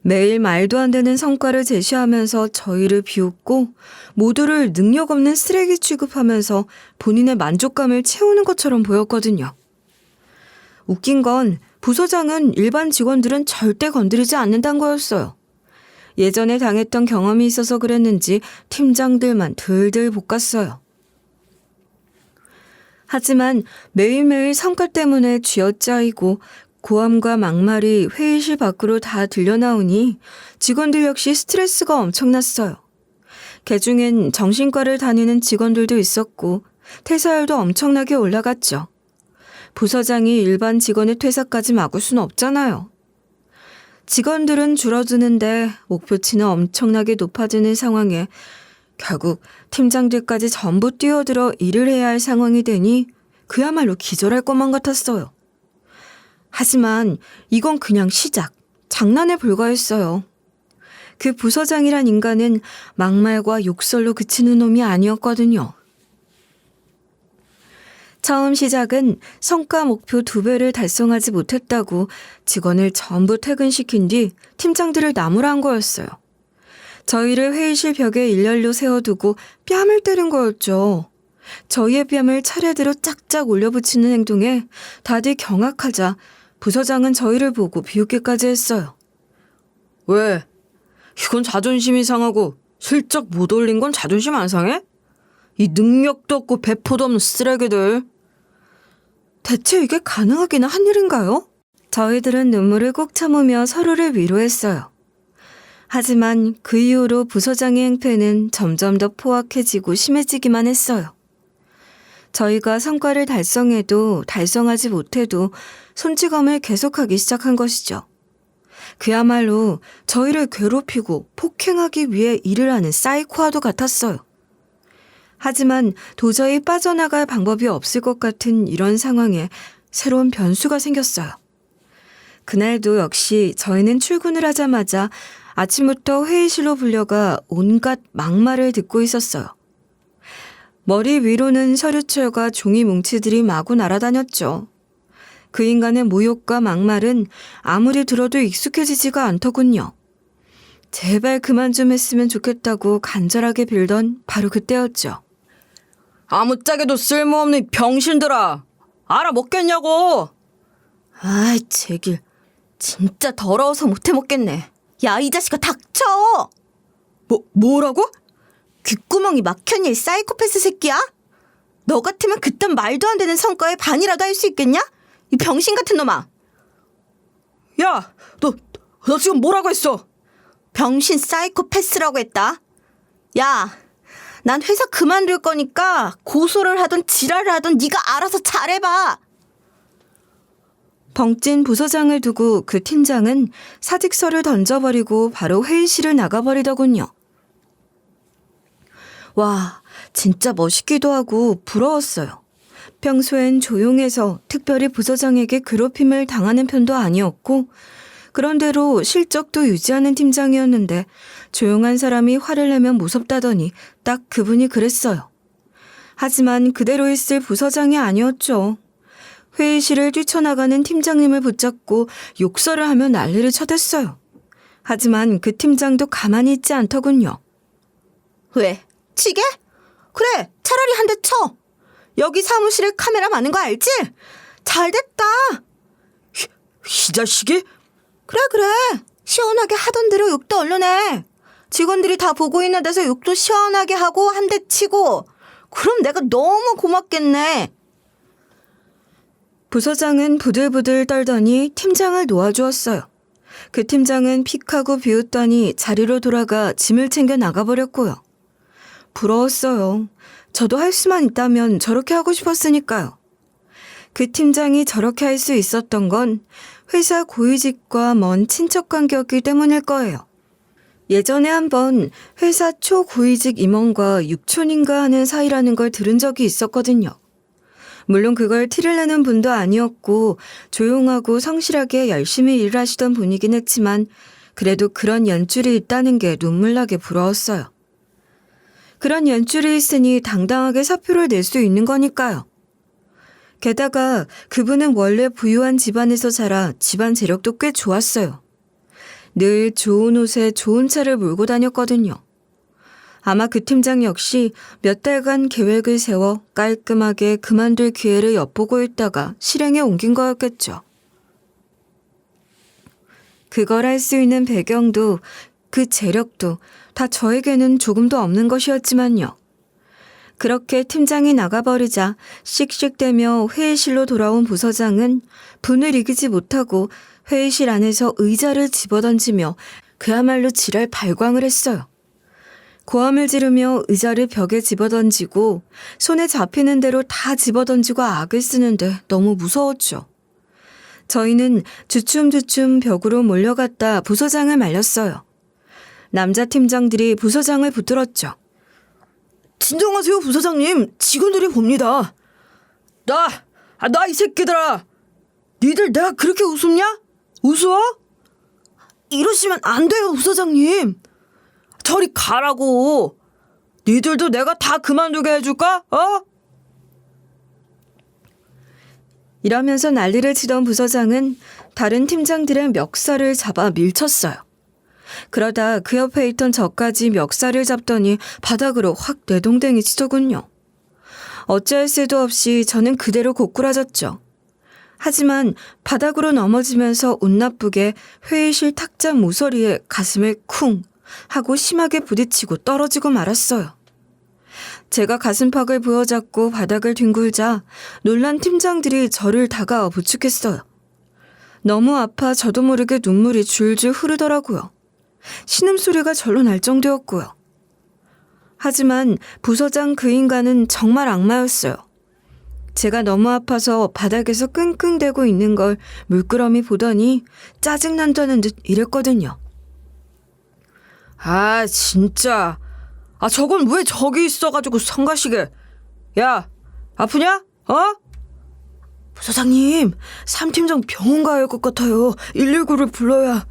매일 말도 안 되는 성과를 제시하면서 저희를 비웃고 모두를 능력 없는 쓰레기 취급하면서 본인의 만족감을 채우는 것처럼 보였거든요. 웃긴 건 부서장은 일반 직원들은 절대 건드리지 않는다는 거였어요. 예전에 당했던 경험이 있어서 그랬는지 팀장들만 들들 볶았어요. 하지만 매일매일 성과 때문에 쥐어짜이고 고함과 막말이 회의실 밖으로 다 들려나오니 직원들 역시 스트레스가 엄청났어요. 개중엔 정신과를 다니는 직원들도 있었고 퇴사율도 엄청나게 올라갔죠. 부서장이 일반 직원의 퇴사까지 막을 수는 없잖아요. 직원들은 줄어드는데 목표치는 엄청나게 높아지는 상황에 결국 팀장들까지 전부 뛰어들어 일을 해야 할 상황이 되니 그야말로 기절할 것만 같았어요. 하지만 이건 그냥 시작, 장난에 불과했어요. 그 부서장이란 인간은 막말과 욕설로 그치는 놈이 아니었거든요. 처음 시작은 성과 목표 2배를 달성하지 못했다고 직원을 전부 퇴근시킨 뒤 팀장들을 나무라 한 거였어요. 저희를 회의실 벽에 일렬로 세워두고 뺨을 때린 거였죠. 저희의 뺨을 차례대로 짝짝 올려붙이는 행동에 다들 경악하자 부서장은 저희를 보고 비웃기까지 했어요. 왜? 이건 자존심이 상하고 슬쩍 못 올린 건 자존심 안 상해? 이 능력도 없고 배포도 없는 쓰레기들. 대체 이게 가능하기나 한 일인가요? 저희들은 눈물을 꼭 참으며 서로를 위로했어요. 하지만 그 이후로 부서장의 행패는 점점 더 포악해지고 심해지기만 했어요. 저희가 성과를 달성해도 달성하지 못해도 손찌검을 계속하기 시작한 것이죠. 그야말로 저희를 괴롭히고 폭행하기 위해 일을 하는 사이코와도 같았어요. 하지만 도저히 빠져나갈 방법이 없을 것 같은 이런 상황에 새로운 변수가 생겼어요. 그날도 역시 저희는 출근을 하자마자 아침부터 회의실로 불려가 온갖 막말을 듣고 있었어요. 머리 위로는 서류철과 종이 뭉치들이 마구 날아다녔죠. 그 인간의 모욕과 막말은 아무리 들어도 익숙해지지가 않더군요. 제발 그만 좀 했으면 좋겠다고 간절하게 빌던 바로 그때였죠. 아무짝에도 쓸모없는 병신들아. 알아먹겠냐고. 아이, 제길. 진짜 더러워서 못해 먹겠네. 야, 이 자식아 닥쳐! 뭐라고? 귓구멍이 막혔냐, 이 사이코패스 새끼야? 너 같으면 그딴 말도 안 되는 성과에 반이라도 할 수 있겠냐? 이 병신 같은 놈아. 야, 너 지금 뭐라고 했어? 병신 사이코패스라고 했다. 야, 난 회사 그만둘 거니까 고소를 하든 지랄을 하든 네가 알아서 잘해봐. 벙찐 부서장을 두고 그 팀장은 사직서를 던져버리고 바로 회의실을 나가버리더군요. 와, 진짜 멋있기도 하고 부러웠어요. 평소엔 조용해서 특별히 부서장에게 괴롭힘을 당하는 편도 아니었고, 그런대로 실적도 유지하는 팀장이었는데 조용한 사람이 화를 내면 무섭다더니 딱 그분이 그랬어요. 하지만 그대로 있을 부서장이 아니었죠. 회의실을 뛰쳐나가는 팀장님을 붙잡고 욕설을 하며 난리를 쳐댔어요. 하지만 그 팀장도 가만히 있지 않더군요. 왜? 치게? 그래, 차라리 한 대 쳐. 여기 사무실에 카메라 많은 거 알지? 잘 됐다. 이 자식이? 그래. 시원하게 하던 대로 욕도 얼려내. 직원들이 다 보고 있는 데서 욕도 시원하게 하고 한 대 치고. 그럼 내가 너무 고맙겠네. 부서장은 부들부들 떨더니 팀장을 놓아주었어요. 그 팀장은 픽하고 비웃더니 자리로 돌아가 짐을 챙겨 나가버렸고요. 부러웠어요. 저도 할 수만 있다면 저렇게 하고 싶었으니까요. 그 팀장이 저렇게 할 수 있었던 건 회사 고위직과 먼 친척 관계였기 때문일 거예요. 예전에 한번 회사 초고위직 임원과 육촌인가 하는 사이라는 걸 들은 적이 있었거든요. 물론 그걸 티를 내는 분도 아니었고 조용하고 성실하게 열심히 일을 하시던 분이긴 했지만 그래도 그런 연줄이 있다는 게 눈물나게 부러웠어요. 그런 연줄이 있으니 당당하게 사표를 낼 수 있는 거니까요. 게다가 그분은 원래 부유한 집안에서 자라 집안 재력도 꽤 좋았어요. 늘 좋은 옷에 좋은 차를 몰고 다녔거든요. 아마 그 팀장 역시 몇 달간 계획을 세워 깔끔하게 그만둘 기회를 엿보고 있다가 실행에 옮긴 거였겠죠. 그걸 할 수 있는 배경도 그 재력도 다 저에게는 조금도 없는 것이었지만요. 그렇게 팀장이 나가버리자 씩씩대며 회의실로 돌아온 부서장은 분을 이기지 못하고 회의실 안에서 의자를 집어던지며 그야말로 지랄 발광을 했어요. 고함을 지르며 의자를 벽에 집어던지고 손에 잡히는 대로 다 집어던지고 악을 쓰는데 너무 무서웠죠. 저희는 주춤주춤 벽으로 몰려갔다 부서장을 말렸어요. 남자 팀장들이 부서장을 붙들었죠. 진정하세요, 부서장님. 직원들이 봅니다. 나 이 새끼들아. 니들 내가 그렇게 우습냐? 우스워? 이러시면 안 돼요, 부서장님. 저리 가라고. 니들도 내가 다 그만두게 해줄까? 이러면서 난리를 치던 부서장은 다른 팀장들의 멱살을 잡아 밀쳤어요. 그러다 그 옆에 있던 저까지 멱살을 잡더니 바닥으로 확 내동댕이 치더군요. 어찌할 새도 없이 저는 그대로 고꾸라졌죠. 하지만 바닥으로 넘어지면서 운 나쁘게 회의실 탁자 모서리에 가슴을 쿵 하고 심하게 부딪히고 떨어지고 말았어요. 제가 가슴팍을 부여잡고 바닥을 뒹굴자 놀란 팀장들이 저를 다가와 부축했어요. 너무 아파 저도 모르게 눈물이 줄줄 흐르더라고요. 신음소리가 절로 날 정도였고요. 하지만 부서장 그 인간은 정말 악마였어요. 제가 너무 아파서 바닥에서 끙끙대고 있는 걸 물끄러미 보더니 짜증난다는 듯 이랬거든요. 아, 진짜. 저건 왜 저기 있어가지고 성가시게. 야, 아프냐? 부서장님, 3팀장 병원 가야 할 것 같아요. 119를 불러야.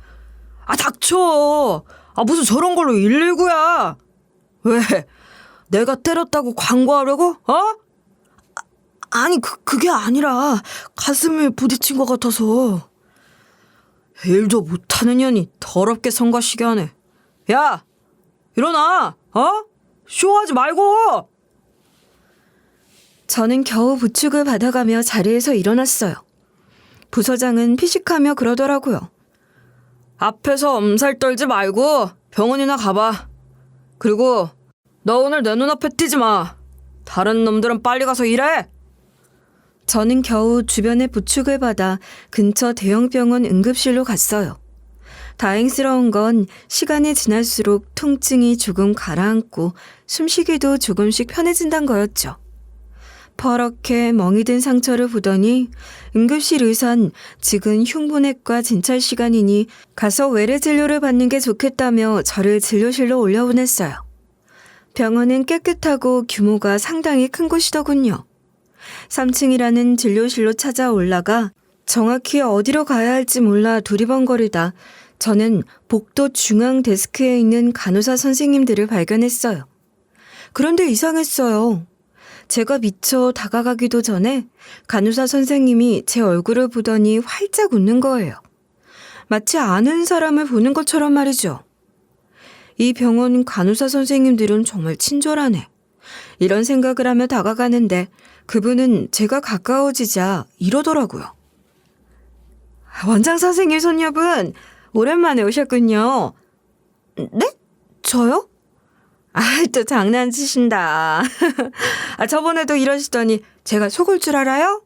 닥쳐. 무슨 저런 걸로 119야. 왜? 내가 때렸다고 광고하려고? 아니, 그게 아니라 가슴을 부딪힌 것 같아서. 일도 못하는 년이 더럽게 성가시게 하네. 야, 일어나. 쇼하지 말고. 저는 겨우 부축을 받아가며 자리에서 일어났어요. 부서장은 피식하며 그러더라고요. 앞에서 엄살 떨지 말고 병원이나 가봐. 그리고 너 오늘 내 눈앞에 띄지 마. 다른 놈들은 빨리 가서 일해. 저는 겨우 주변의 부축을 받아 근처 대형 병원 응급실로 갔어요. 다행스러운 건 시간이 지날수록 통증이 조금 가라앉고 숨쉬기도 조금씩 편해진다는 거였죠. 퍼렇게 멍이 든 상처를 보더니 응급실 의사는 지금 흉부내과 진찰 시간이니 가서 외래 진료를 받는 게 좋겠다며 저를 진료실로 올려보냈어요. 병원은 깨끗하고 규모가 상당히 큰 곳이더군요. 3층이라는 진료실로 찾아 올라가 정확히 어디로 가야 할지 몰라 두리번거리다 저는 복도 중앙 데스크에 있는 간호사 선생님들을 발견했어요. 그런데 이상했어요. 제가 미처 다가가기도 전에 간호사 선생님이 제 얼굴을 보더니 활짝 웃는 거예요. 마치 아는 사람을 보는 것처럼 말이죠. 이 병원 간호사 선생님들은 정말 친절하네. 이런 생각을 하며 다가가는데 그분은 제가 가까워지자 이러더라고요. 원장 선생님 손녀분, 오랜만에 오셨군요. 네? 저요? 또 장난치신다. 저번에도 이러시더니 제가 속을 줄 알아요?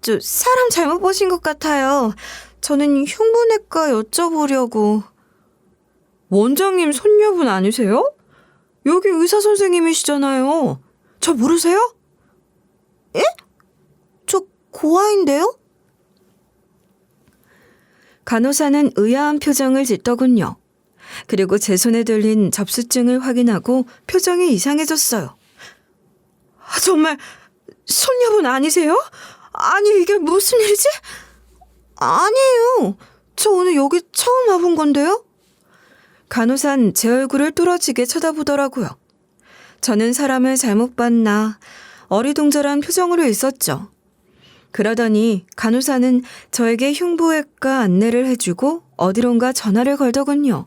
저 사람 잘못 보신 것 같아요. 저는 흉부내과 여쭤보려고. 원장님 손녀분 아니세요? 여기 의사 선생님이시잖아요. 저 모르세요? 저 고아인데요? 간호사는 의아한 표정을 짓더군요. 그리고 제 손에 들린 접수증을 확인하고 표정이 이상해졌어요. 정말 손녀분 아니세요? 아니 이게 무슨 일이지? 아니에요. 저 오늘 여기 처음 와본 건데요? 간호사는 제 얼굴을 뚫어지게 쳐다보더라고요. 저는 사람을 잘못 봤나 어리둥절한 표정으로 있었죠. 그러더니 간호사는 저에게 흉부외과 안내를 해주고 어디론가 전화를 걸더군요.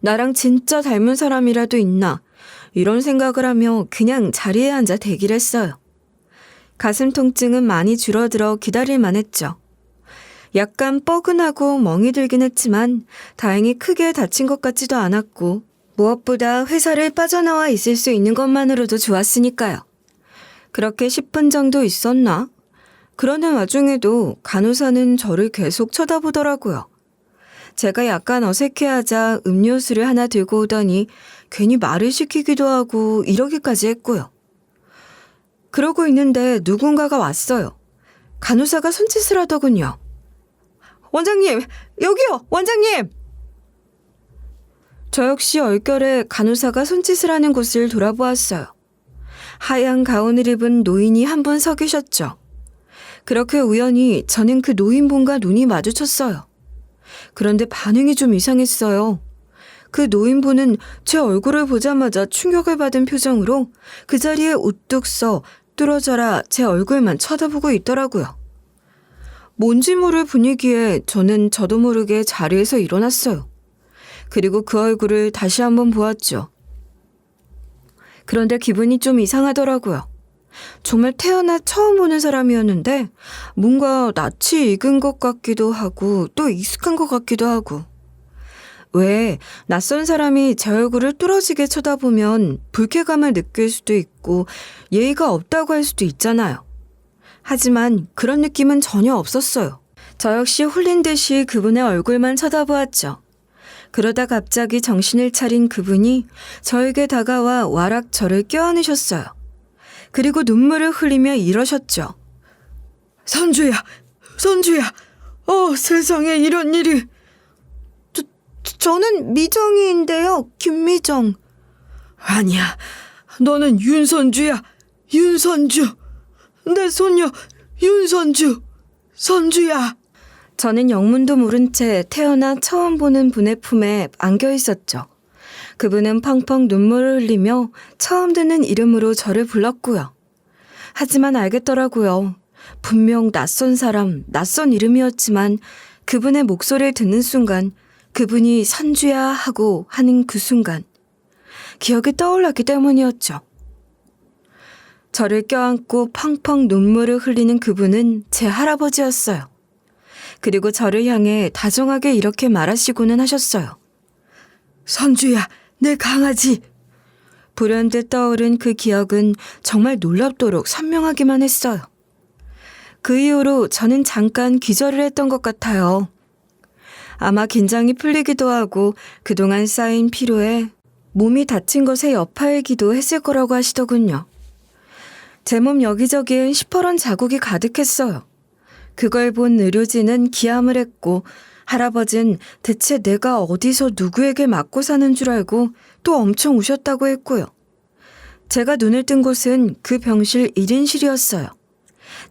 나랑 진짜 닮은 사람이라도 있나 이런 생각을 하며 그냥 자리에 앉아 대기를 했어요. 가슴 통증은 많이 줄어들어 기다릴만 했죠. 약간 뻐근하고 멍이 들긴 했지만 다행히 크게 다친 것 같지도 않았고 무엇보다 회사를 빠져나와 있을 수 있는 것만으로도 좋았으니까요. 그렇게 10분 정도 있었나? 그러는 와중에도 간호사는 저를 계속 쳐다보더라고요. 제가 약간 어색해하자 음료수를 하나 들고 오더니 괜히 말을 시키기도 하고 이러기까지 했고요. 그러고 있는데 누군가가 왔어요. 간호사가 손짓을 하더군요. 원장님, 여기요, 원장님! 저 역시 얼결에 간호사가 손짓을 하는 곳을 돌아보았어요. 하얀 가운을 입은 노인이 한 분 서 계셨죠. 그렇게 우연히 저는 그 노인분과 눈이 마주쳤어요. 그런데 반응이 좀 이상했어요. 그 노인분은 제 얼굴을 보자마자 충격을 받은 표정으로 그 자리에 우뚝 서 뚫어져라 제 얼굴만 쳐다보고 있더라고요. 뭔지 모를 분위기에 저는 저도 모르게 자리에서 일어났어요. 그리고 그 얼굴을 다시 한번 보았죠. 그런데 기분이 좀 이상하더라고요. 정말 태어나 처음 보는 사람이었는데 뭔가 낯이 익은 것 같기도 하고 또 익숙한 것 같기도 하고. 왜 낯선 사람이 제 얼굴을 뚫어지게 쳐다보면 불쾌감을 느낄 수도 있고 예의가 없다고 할 수도 있잖아요. 하지만 그런 느낌은 전혀 없었어요. 저 역시 홀린 듯이 그분의 얼굴만 쳐다보았죠. 그러다 갑자기 정신을 차린 그분이 저에게 다가와 와락 저를 껴안으셨어요. 그리고 눈물을 흘리며 이러셨죠. 선주야, 선주야, 세상에 이런 일이. 저는 미정이인데요. 김미정. 아니야, 너는 윤선주야, 윤선주. 내 손녀 윤선주, 선주야. 저는 영문도 모른 채 태어나 처음 보는 분의 품에 안겨 있었죠. 그분은 펑펑 눈물을 흘리며 처음 듣는 이름으로 저를 불렀고요. 하지만 알겠더라고요. 분명 낯선 사람, 낯선 이름이었지만 그분의 목소리를 듣는 순간 그분이 선주야 하고 하는 그 순간 기억이 떠올랐기 때문이었죠. 저를 껴안고 펑펑 눈물을 흘리는 그분은 제 할아버지였어요. 그리고 저를 향해 다정하게 이렇게 말하시고는 하셨어요. 선주야, 내 강아지. 불현듯 떠오른 그 기억은 정말 놀랍도록 선명하기만 했어요. 그 이후로 저는 잠깐 기절을 했던 것 같아요. 아마 긴장이 풀리기도 하고 그동안 쌓인 피로에 몸이 다친 것의 여파이기도 했을 거라고 하시더군요. 제 몸 여기저기엔 시퍼런 자국이 가득했어요. 그걸 본 의료진은 기함을 했고 할아버진 대체 내가 어디서 누구에게 맞고 사는 줄 알고 또 엄청 우셨다고 했고요. 제가 눈을 뜬 곳은 그 병실 1인실이었어요.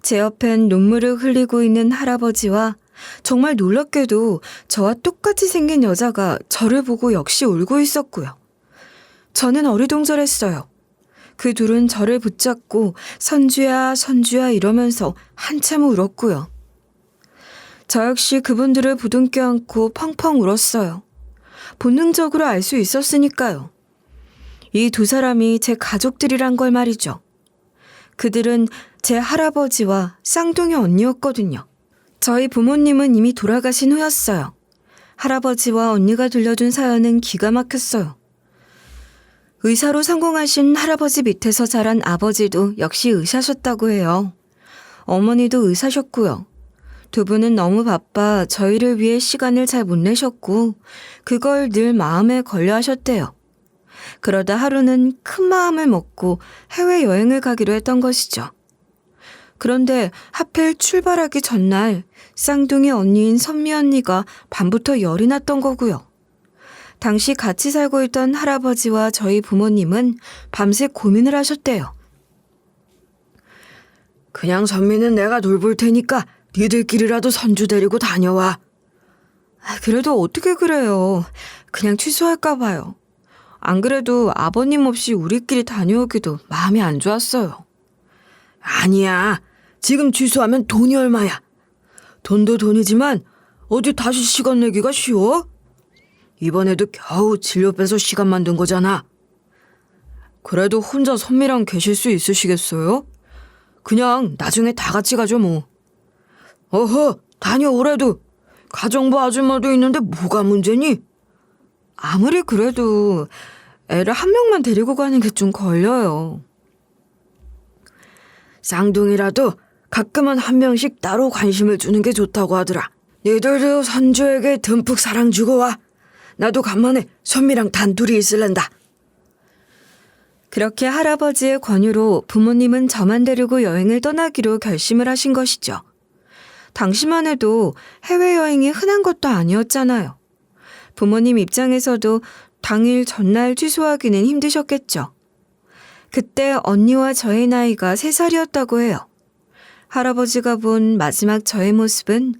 제 옆엔 눈물을 흘리고 있는 할아버지와 정말 놀랍게도 저와 똑같이 생긴 여자가 저를 보고 역시 울고 있었고요. 저는 어리둥절했어요. 그 둘은 저를 붙잡고 선주야 선주야 이러면서 한참 울었고요. 저 역시 그분들을 부둥켜 안고 펑펑 울었어요. 본능적으로 알 수 있었으니까요. 이 두 사람이 제 가족들이란 걸 말이죠. 그들은 제 할아버지와 쌍둥이 언니였거든요. 저희 부모님은 이미 돌아가신 후였어요. 할아버지와 언니가 들려준 사연은 기가 막혔어요. 의사로 성공하신 할아버지 밑에서 자란 아버지도 역시 의사셨다고 해요. 어머니도 의사셨고요. 두 분은 너무 바빠 저희를 위해 시간을 잘 못 내셨고 그걸 늘 마음에 걸려 하셨대요. 그러다 하루는 큰 마음을 먹고 해외여행을 가기로 했던 것이죠. 그런데 하필 출발하기 전날 쌍둥이 언니인 선미 언니가 밤부터 열이 났던 거고요. 당시 같이 살고 있던 할아버지와 저희 부모님은 밤새 고민을 하셨대요. 그냥 선미는 내가 돌볼 테니까 니들끼리라도 선주 데리고 다녀와. 그래도 어떻게 그래요. 그냥 취소할까 봐요. 안 그래도 아버님 없이 우리끼리 다녀오기도 마음이 안 좋았어요. 아니야. 지금 취소하면 돈이 얼마야. 돈도 돈이지만 어디 다시 시간 내기가 쉬워? 이번에도 겨우 진료 빼서 시간 만든 거잖아. 그래도 혼자 선미랑 계실 수 있으시겠어요? 그냥 나중에 다 같이 가죠 뭐. 어허, 다녀오래도 가정부 아줌마도 있는데 뭐가 문제니? 아무리 그래도 애를 한 명만 데리고 가는 게 좀 걸려요. 쌍둥이라도 가끔은 한 명씩 따로 관심을 주는 게 좋다고 하더라. 니들도 선주에게 듬뿍 사랑 주고 와. 나도 간만에 선미랑 단둘이 있을랜다. 그렇게 할아버지의 권유로 부모님은 저만 데리고 여행을 떠나기로 결심을 하신 것이죠. 당시만 해도 해외여행이 흔한 것도 아니었잖아요. 부모님 입장에서도 당일 전날 취소하기는 힘드셨겠죠. 그때 언니와 저의 나이가 3살이었다고 해요. 할아버지가 본 마지막 저의 모습은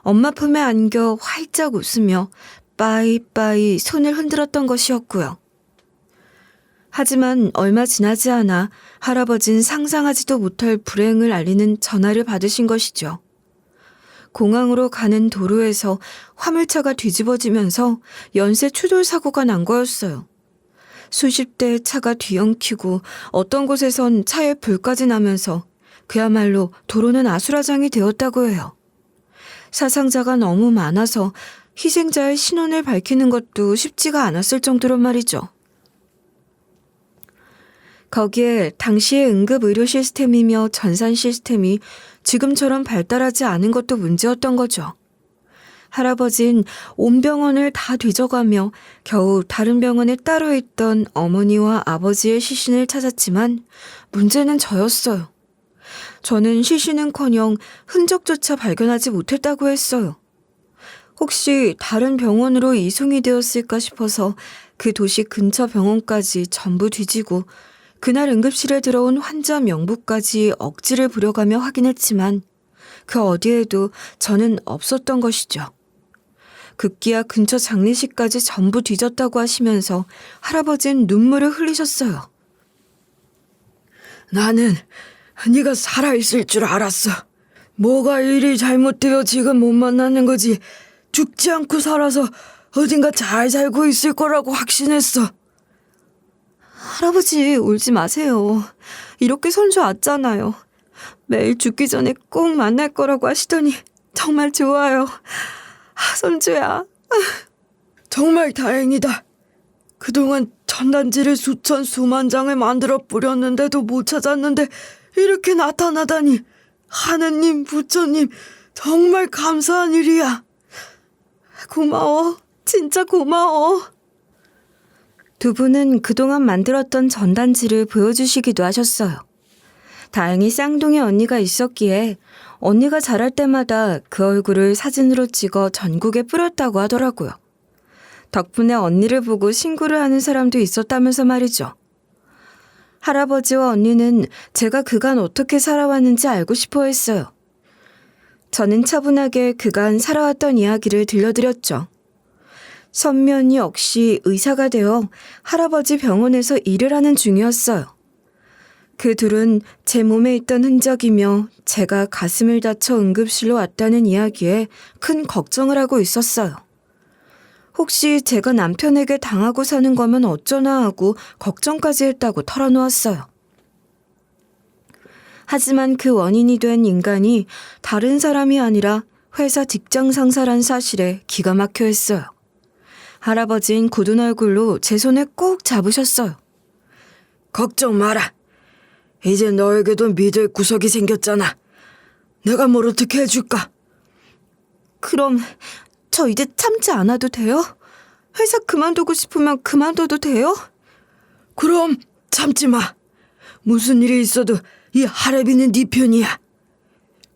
엄마 품에 안겨 활짝 웃으며 빠이빠이 손을 흔들었던 것이었고요. 하지만 얼마 지나지 않아 할아버진 상상하지도 못할 불행을 알리는 전화를 받으신 것이죠. 공항으로 가는 도로에서 화물차가 뒤집어지면서 연쇄 추돌 사고가 난 거였어요. 수십 대의 차가 뒤엉키고 어떤 곳에선 차에 불까지 나면서 그야말로 도로는 아수라장이 되었다고 해요. 사상자가 너무 많아서 희생자의 신원을 밝히는 것도 쉽지가 않았을 정도로 말이죠. 거기에 당시의 응급의료 시스템이며 전산 시스템이 지금처럼 발달하지 않은 것도 문제였던 거죠. 할아버진 온 병원을 다 뒤져가며 겨우 다른 병원에 따로 있던 어머니와 아버지의 시신을 찾았지만 문제는 저였어요. 저는 시신은커녕 흔적조차 발견하지 못했다고 했어요. 혹시 다른 병원으로 이송이 되었을까 싶어서 그 도시 근처 병원까지 전부 뒤지고 그날 응급실에 들어온 환자 명부까지 억지를 부려가며 확인했지만 그 어디에도 저는 없었던 것이죠. 급기야 근처 장례식까지 전부 뒤졌다고 하시면서 할아버지는 눈물을 흘리셨어요. 나는 네가 살아있을 줄 알았어. 뭐가 이리 잘못되어 지금 못 만나는 거지. 죽지 않고 살아서 어딘가 잘 살고 있을 거라고 확신했어. 할아버지 울지 마세요. 이렇게 손주 왔잖아요. 매일 죽기 전에 꼭 만날 거라고 하시더니 정말 좋아요. 손주야. 정말 다행이다. 그동안 전단지를 수천 수만 장을 만들어 뿌렸는데도 못 찾았는데 이렇게 나타나다니. 하느님, 부처님, 정말 감사한 일이야. 고마워. 진짜 고마워. 두 분은 그동안 만들었던 전단지를 보여주시기도 하셨어요. 다행히 쌍둥이 언니가 있었기에 언니가 자랄 때마다 그 얼굴을 사진으로 찍어 전국에 뿌렸다고 하더라고요. 덕분에 언니를 보고 신고를 하는 사람도 있었다면서 말이죠. 할아버지와 언니는 제가 그간 어떻게 살아왔는지 알고 싶어 했어요. 저는 차분하게 그간 살아왔던 이야기를 들려드렸죠. 선면이 역시 의사가 되어 할아버지 병원에서 일을 하는 중이었어요. 그 둘은 제 몸에 있던 흔적이며 제가 가슴을 다쳐 응급실로 왔다는 이야기에 큰 걱정을 하고 있었어요. 혹시 제가 남편에게 당하고 사는 거면 어쩌나 하고 걱정까지 했다고 털어놓았어요. 하지만 그 원인이 된 인간이 다른 사람이 아니라 회사 직장 상사란 사실에 기가 막혀 했어요. 할아버지는 굳은 얼굴로 제 손을 꼭 잡으셨어요. 걱정 마라. 이제 너에게도 믿을 구석이 생겼잖아. 내가 뭘 어떻게 해줄까? 그럼 저 이제 참지 않아도 돼요? 회사 그만두고 싶으면 그만둬도 돼요? 그럼 참지 마. 무슨 일이 있어도 이 할애비는 네 편이야.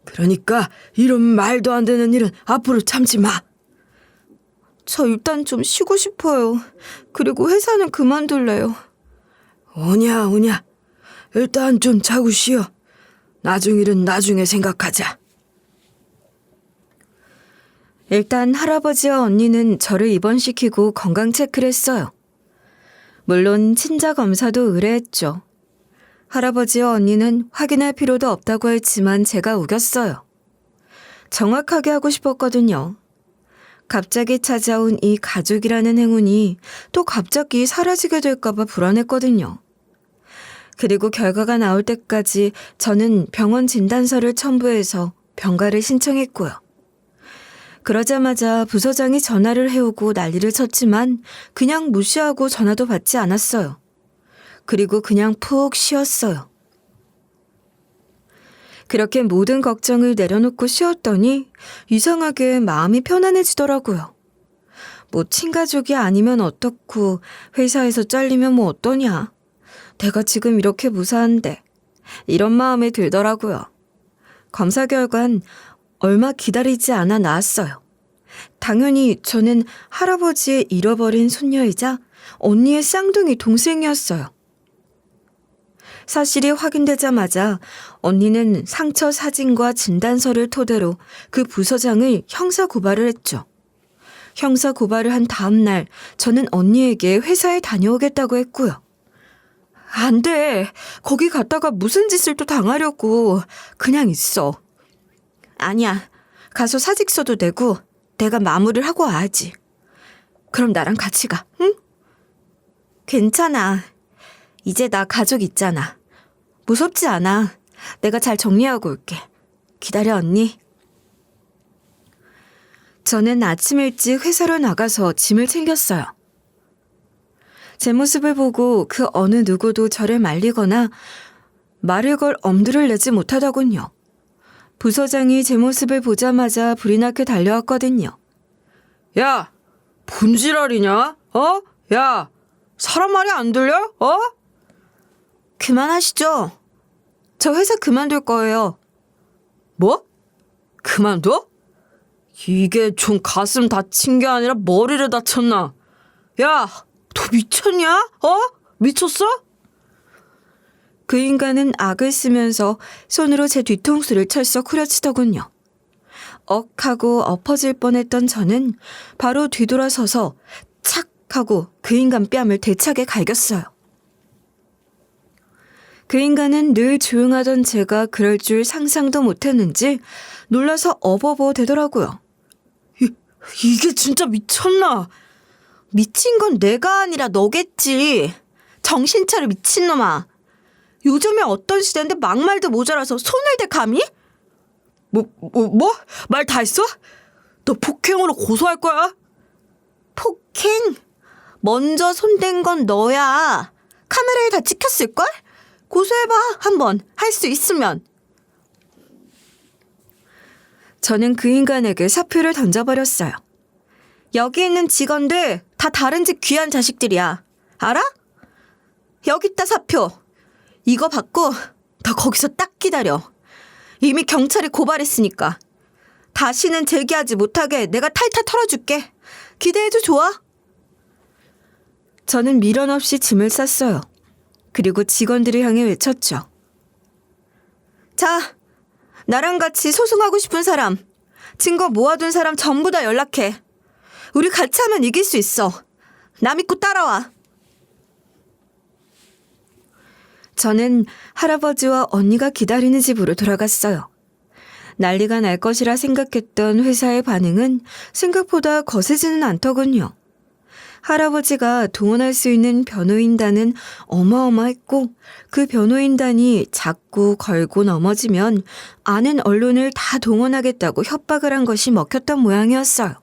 그러니까 이런 말도 안 되는 일은 앞으로 참지 마. 저 일단 좀 쉬고 싶어요. 그리고 회사는 그만둘래요. 오냐. 일단 좀 자고 쉬어. 나중 일은 나중에 생각하자. 일단 할아버지와 언니는 저를 입원시키고 건강 체크를 했어요. 물론 친자 검사도 의뢰했죠. 할아버지와 언니는 확인할 필요도 없다고 했지만 제가 우겼어요. 정확하게 하고 싶었거든요. 갑자기 찾아온 이 가족이라는 행운이 또 갑자기 사라지게 될까봐 불안했거든요. 그리고 결과가 나올 때까지 저는 병원 진단서를 첨부해서 병가를 신청했고요. 그러자마자 부서장이 전화를 해오고 난리를 쳤지만 그냥 무시하고 전화도 받지 않았어요. 그리고 그냥 푹 쉬었어요. 그렇게 모든 걱정을 내려놓고 쉬었더니 이상하게 마음이 편안해지더라고요. 뭐 친가족이 아니면 어떻고 회사에서 잘리면 뭐 어떠냐. 내가 지금 이렇게 무사한데 이런 마음이 들더라고요. 검사 결과는 얼마 기다리지 않아 나왔어요. 당연히 저는 할아버지의 잃어버린 손녀이자 언니의 쌍둥이 동생이었어요. 사실이 확인되자마자 언니는 상처 사진과 진단서를 토대로 그 부서장을 형사 고발을 했죠. 형사 고발을 한 다음 날 저는 언니에게 회사에 다녀오겠다고 했고요. 안 돼. 거기 갔다가 무슨 짓을 또 당하려고. 그냥 있어. 아니야. 가서 사직서도 내고 내가 마무리를 하고 와야지. 그럼 나랑 같이 가, 응? 괜찮아. 이제 나 가족 있잖아. 무섭지 않아. 내가 잘 정리하고 올게. 기다려, 언니. 저는 아침 일찍 회사로 나가서 짐을 챙겼어요. 제 모습을 보고 그 어느 누구도 저를 말리거나 말을 걸 엄두를 내지 못하더군요. 부서장이 제 모습을 보자마자 불이 나게 달려왔거든요. 야, 분지랄이냐? 어? 야, 사람 말이 안 들려? 어? 그만하시죠. 저 회사 그만둘 거예요. 뭐? 그만둬? 이게 좀 가슴 다친 게 아니라 머리를 다쳤나? 야, 너 미쳤냐? 어? 미쳤어? 그 인간은 악을 쓰면서 손으로 제 뒤통수를 철썩 후려치더군요. 억 하고 엎어질 뻔했던 저는 바로 뒤돌아서서 착 하고 그 인간 뺨을 대차게 갈겼어요. 그 인간은 늘 조용하던 제가 그럴 줄 상상도 못했는지 놀라서 어버버 되더라고요. 이게 진짜 미쳤나? 미친 건 내가 아니라 너겠지. 정신 차려 미친놈아. 요즘에 어떤 시대인데 막말도 모자라서 손을 대 감히? 뭐? 말 다 했어? 너 폭행으로 고소할 거야? 폭행? 먼저 손댄 건 너야. 카메라에 다 찍혔을걸? 고소해봐, 한번. 할 수 있으면. 저는 그 인간에게 사표를 던져버렸어요. 여기 있는 직원들 다 다른 집 귀한 자식들이야. 알아? 여기 있다 사표. 이거 받고 너 거기서 딱 기다려. 이미 경찰이 고발했으니까. 다시는 제기하지 못하게 내가 탈탈 털어줄게. 기대해도 좋아? 저는 미련 없이 짐을 쌌어요. 그리고 직원들을 향해 외쳤죠. 자, 나랑 같이 소송하고 싶은 사람, 증거 모아둔 사람 전부 다 연락해. 우리 같이 하면 이길 수 있어. 나 믿고 따라와. 저는 할아버지와 언니가 기다리는 집으로 돌아갔어요. 난리가 날 것이라 생각했던 회사의 반응은 생각보다 거세지는 않더군요. 할아버지가 동원할 수 있는 변호인단은 어마어마했고 그 변호인단이 잡고 걸고 넘어지면 아는 언론을 다 동원하겠다고 협박을 한 것이 먹혔던 모양이었어요.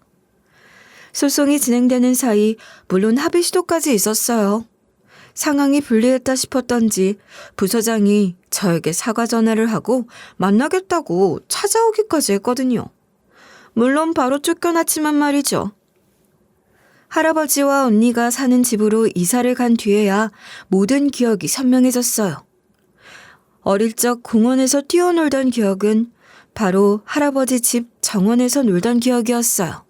소송이 진행되는 사이 물론 합의 시도까지 있었어요. 상황이 불리했다 싶었던지 부서장이 저에게 사과 전화를 하고 만나겠다고 찾아오기까지 했거든요. 물론 바로 쫓겨났지만 말이죠. 할아버지와 언니가 사는 집으로 이사를 간 뒤에야 모든 기억이 선명해졌어요. 어릴 적 공원에서 뛰어놀던 기억은 바로 할아버지 집 정원에서 놀던 기억이었어요.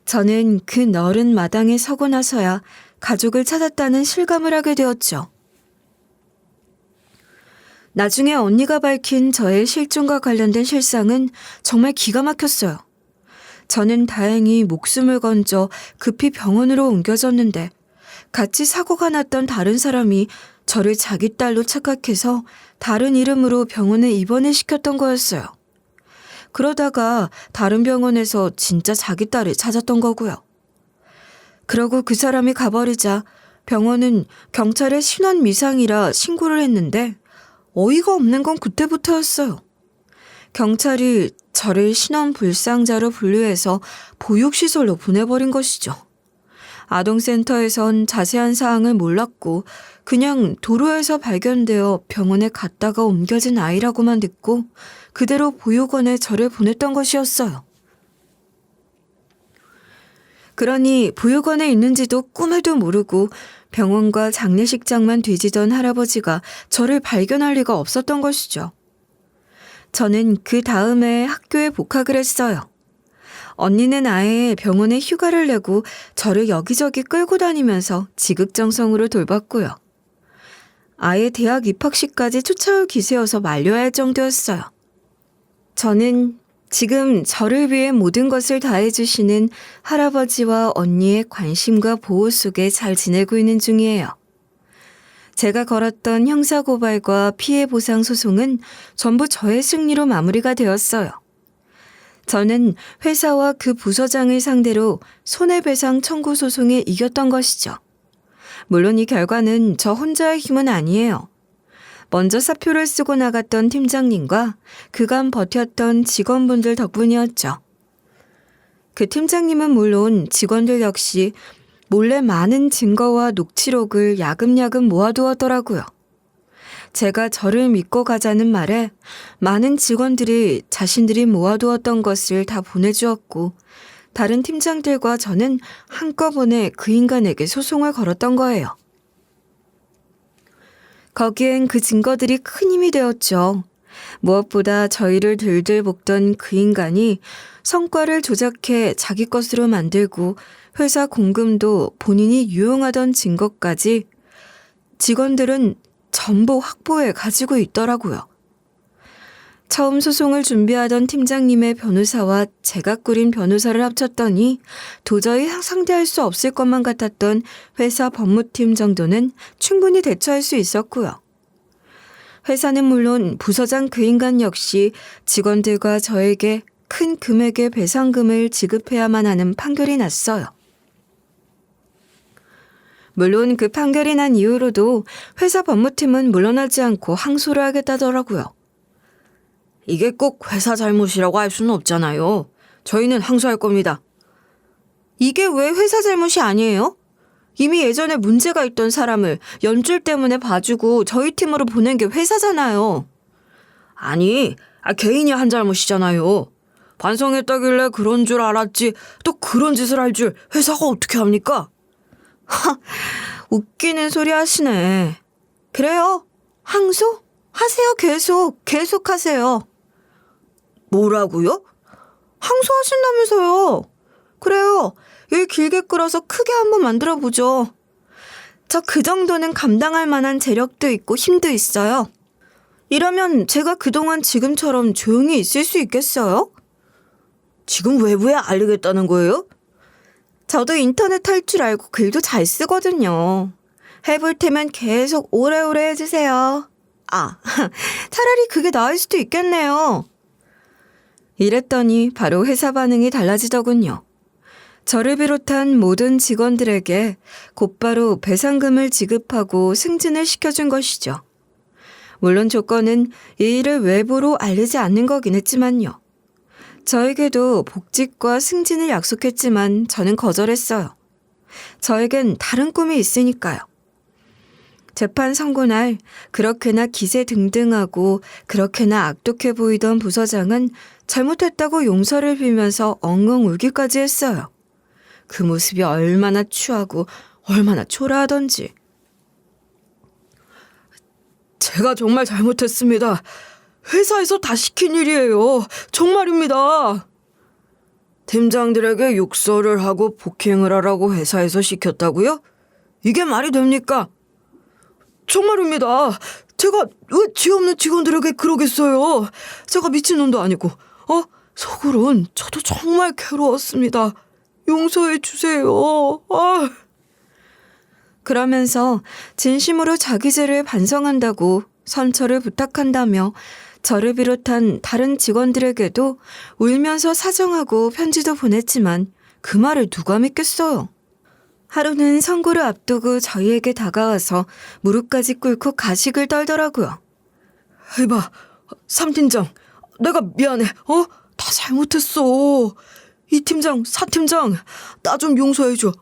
저는 그 넓은 마당에 서고 나서야 가족을 찾았다는 실감을 하게 되었죠. 나중에 언니가 밝힌 저의 실종과 관련된 실상은 정말 기가 막혔어요. 저는 다행히 목숨을 건져 급히 병원으로 옮겨졌는데 같이 사고가 났던 다른 사람이 저를 자기 딸로 착각해서 다른 이름으로 병원에 입원을 시켰던 거였어요. 그러다가 다른 병원에서 진짜 자기 딸을 찾았던 거고요. 그러고 그 사람이 가버리자 병원은 경찰에 신원 미상이라 신고를 했는데 어이가 없는 건 그때부터였어요. 경찰이 저를 신원 불상자로 분류해서 보육시설로 보내버린 것이죠. 아동센터에선 자세한 사항을 몰랐고 그냥 도로에서 발견되어 병원에 갔다가 옮겨진 아이라고만 듣고 그대로 보육원에 저를 보냈던 것이었어요. 그러니 보육원에 있는지도 꿈에도 모르고 병원과 장례식장만 뒤지던 할아버지가 저를 발견할 리가 없었던 것이죠. 저는 그 다음에 학교에 복학을 했어요. 언니는 아예 병원에 휴가를 내고 저를 여기저기 끌고 다니면서 지극정성으로 돌봤고요. 아예 대학 입학식까지 쫓아올 기세여서 말려야 할 정도였어요. 저는 지금 저를 위해 모든 것을 다해주시는 할아버지와 언니의 관심과 보호 속에 잘 지내고 있는 중이에요. 제가 걸었던 형사고발과 피해보상 소송은 전부 저의 승리로 마무리가 되었어요. 저는 회사와 그 부서장을 상대로 손해배상 청구 소송에 이겼던 것이죠. 물론 이 결과는 저 혼자의 힘은 아니에요. 먼저 사표를 쓰고 나갔던 팀장님과 그간 버텼던 직원분들 덕분이었죠. 그 팀장님은 물론 직원들 역시 몰래 많은 증거와 녹취록을 야금야금 모아두었더라고요. 제가 저를 믿고 가자는 말에 많은 직원들이 자신들이 모아두었던 것을 다 보내주었고 다른 팀장들과 저는 한꺼번에 그 인간에게 소송을 걸었던 거예요. 거기엔 그 증거들이 큰 힘이 되었죠. 무엇보다 저희를 들들 볶던 그 인간이 성과를 조작해 자기 것으로 만들고 회사 공금도 본인이 유용하던 증거까지 직원들은 전부 확보해 가지고 있더라고요. 처음 소송을 준비하던 팀장님의 변호사와 제가 꾸린 변호사를 합쳤더니 도저히 상대할 수 없을 것만 같았던 회사 법무팀 정도는 충분히 대처할 수 있었고요. 회사는 물론 부서장 그 인간 역시 직원들과 저에게 큰 금액의 배상금을 지급해야만 하는 판결이 났어요. 물론 그 판결이 난 이후로도 회사 법무팀은 물러나지 않고 항소를 하겠다더라고요. 이게 꼭 회사 잘못이라고 할 수는 없잖아요. 저희는 항소할 겁니다. 이게 왜 회사 잘못이 아니에요? 이미 예전에 문제가 있던 사람을 연줄 때문에 봐주고 저희 팀으로 보낸 게 회사잖아요. 아니, 개인이 한 잘못이잖아요. 반성했다길래 그런 줄 알았지 또 그런 짓을 할 줄 회사가 어떻게 합니까? 웃기는 소리 하시네. 그래요. 항소? 하세요. 계속 하세요. 뭐라고요? 항소하신다면서요. 그래요. 일 길게 끌어서 크게 한번 만들어보죠. 저 그 정도는 감당할 만한 재력도 있고 힘도 있어요. 이러면 제가 그동안 지금처럼 조용히 있을 수 있겠어요? 지금 외부에 알리겠다는 거예요? 저도 인터넷 할 줄 알고 글도 잘 쓰거든요. 해볼 테면 계속 오래오래 해주세요. 차라리 그게 나을 수도 있겠네요. 이랬더니 바로 회사 반응이 달라지더군요. 저를 비롯한 모든 직원들에게 곧바로 배상금을 지급하고 승진을 시켜준 것이죠. 물론 조건은 이 일을 외부로 알리지 않는 거긴 했지만요. 저에게도 복직과 승진을 약속했지만 저는 거절했어요. 저에겐 다른 꿈이 있으니까요. 재판 선고 날 그렇게나 기세등등하고 그렇게나 악독해 보이던 부서장은 잘못했다고 용서를 빌면서 엉엉 울기까지 했어요. 그 모습이 얼마나 추하고 얼마나 초라하던지. 제가 정말 잘못했습니다. 회사에서 다 시킨 일이에요. 정말입니다. 팀장들에게 욕설을 하고 폭행을 하라고 회사에서 시켰다고요? 이게 말이 됩니까? 정말입니다. 제가 왜 죄 없는 직원들에게 그러겠어요? 제가 미친놈도 아니고, 속으론 저도 정말 괴로웠습니다. 용서해 주세요. 그러면서 진심으로 자기 죄를 반성한다고 선처를 부탁한다며 저를 비롯한 다른 직원들에게도 울면서 사정하고 편지도 보냈지만 그 말을 누가 믿겠어요. 하루는 선고를 앞두고 저희에게 다가와서 무릎까지 꿇고 가식을 떨더라고요. 이봐, 삼팀장, 내가 미안해. 다 잘못했어. 이 팀장, 사팀장, 나 좀 용서해줘.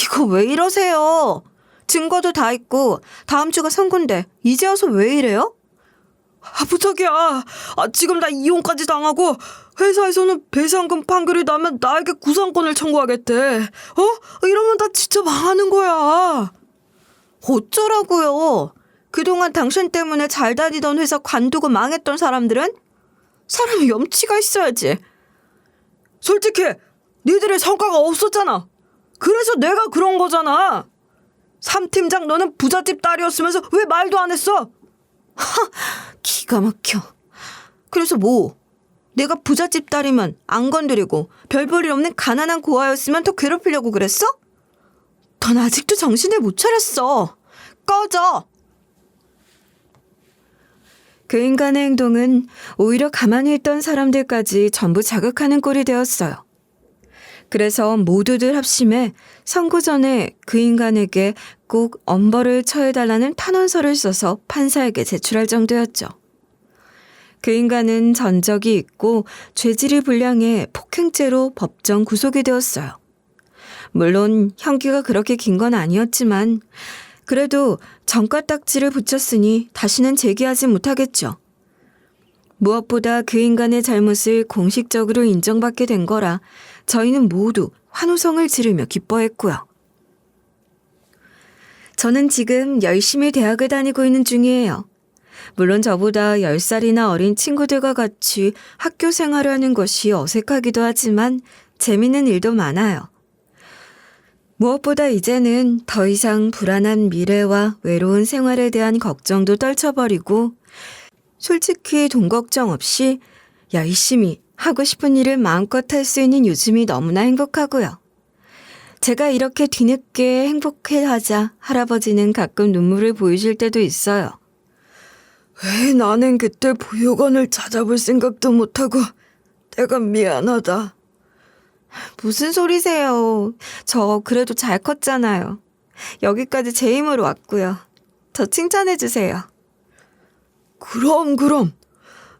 이거 왜 이러세요? 증거도 다 있고 다음 주가 선고인데 이제 와서 왜 이래요? 부탁이야. 지금 나 이혼까지 당하고 회사에서는 배상금 판결이 나면 나에게 구상권을 청구하겠대. 이러면 나 진짜 망하는 거야. 어쩌라고요? 그동안 당신 때문에 잘 다니던 회사 관두고 망했던 사람들은? 사람이 염치가 있어야지. 솔직히 니들의 성과가 없었잖아. 그래서 내가 그런 거잖아. 삼팀장 너는 부잣집 딸이었으면서 왜 말도 안 했어? 기가 막혀. 그래서 뭐? 내가 부잣집 딸이면 안 건드리고 별 볼 일 없는 가난한 고아였으면 더 괴롭히려고 그랬어? 넌 아직도 정신을 못 차렸어. 꺼져. 그 인간의 행동은 오히려 가만히 있던 사람들까지 전부 자극하는 꼴이 되었어요. 그래서 모두들 합심해 선고 전에 그 인간에게 꼭 엄벌을 처해달라는 탄원서를 써서 판사에게 제출할 정도였죠. 그 인간은 전적이 있고 죄질이 불량해 폭행죄로 법정 구속이 되었어요. 물론 형기가 그렇게 긴 건 아니었지만 그래도 전과딱지를 붙였으니 다시는 재기하지 못하겠죠. 무엇보다 그 인간의 잘못을 공식적으로 인정받게 된 거라 저희는 모두 환호성을 지르며 기뻐했고요. 저는 지금 열심히 대학을 다니고 있는 중이에요. 물론 저보다 10살이나 어린 친구들과 같이 학교 생활을 하는 것이 어색하기도 하지만 재미있는 일도 많아요. 무엇보다 이제는 더 이상 불안한 미래와 외로운 생활에 대한 걱정도 떨쳐버리고 솔직히 돈 걱정 없이 열심히 하고 싶은 일을 마음껏 할 수 있는 요즘이 너무나 행복하고요. 제가 이렇게 뒤늦게 행복해하자 할아버지는 가끔 눈물을 보이실 때도 있어요. 왜 나는 그때 보육원을 찾아볼 생각도 못하고 내가 미안하다. 무슨 소리세요. 저 그래도 잘 컸잖아요. 여기까지 제 힘으로 왔고요. 저 칭찬해주세요. 그럼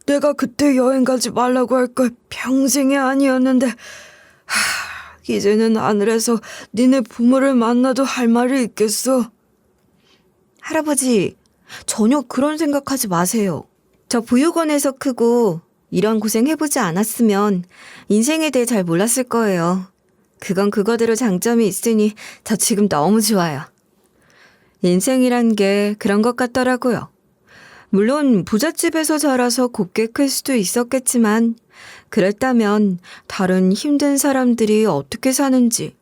내가 그때 여행 가지 말라고 할 걸 평생이 아니었는데 이제는 하늘에서 니네 부모를 만나도 할 말이 있겠어. 할아버지, 전혀 그런 생각하지 마세요. 저 보육원에서 크고 이런 고생 해보지 않았으면 인생에 대해 잘 몰랐을 거예요. 그건 그거대로 장점이 있으니 저 지금 너무 좋아요. 인생이란 게 그런 것 같더라고요. 물론 부잣집에서 자라서 곱게 클 수도 있었겠지만 그랬다면 다른 힘든 사람들이 어떻게 사는지,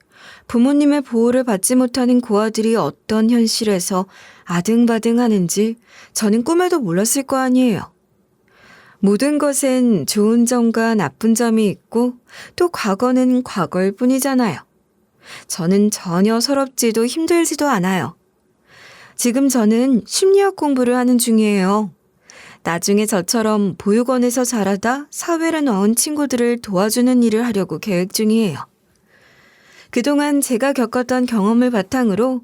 부모님의 보호를 받지 못하는 고아들이 어떤 현실에서 아등바등하는지 저는 꿈에도 몰랐을 거 아니에요. 모든 것엔 좋은 점과 나쁜 점이 있고 또 과거는 과거일 뿐이잖아요. 저는 전혀 서럽지도 힘들지도 않아요. 지금 저는 심리학 공부를 하는 중이에요. 나중에 저처럼 보육원에서 자라다 사회로 나온 친구들을 도와주는 일을 하려고 계획 중이에요. 그동안 제가 겪었던 경험을 바탕으로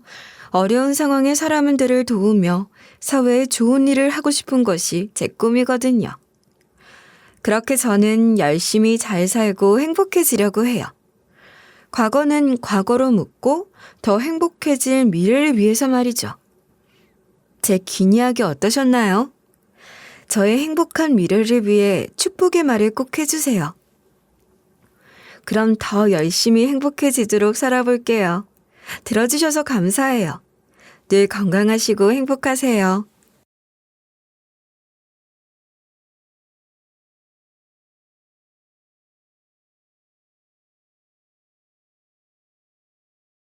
어려운 상황의 사람들을 도우며 사회에 좋은 일을 하고 싶은 것이 제 꿈이거든요. 그렇게 저는 열심히 잘 살고 행복해지려고 해요. 과거는 과거로 묻고 더 행복해질 미래를 위해서 말이죠. 제 긴 이야기 어떠셨나요? 저의 행복한 미래를 위해 축복의 말을 꼭 해주세요. 그럼 더 열심히 행복해지도록 살아볼게요. 들어주셔서 감사해요. 늘 건강하시고 행복하세요.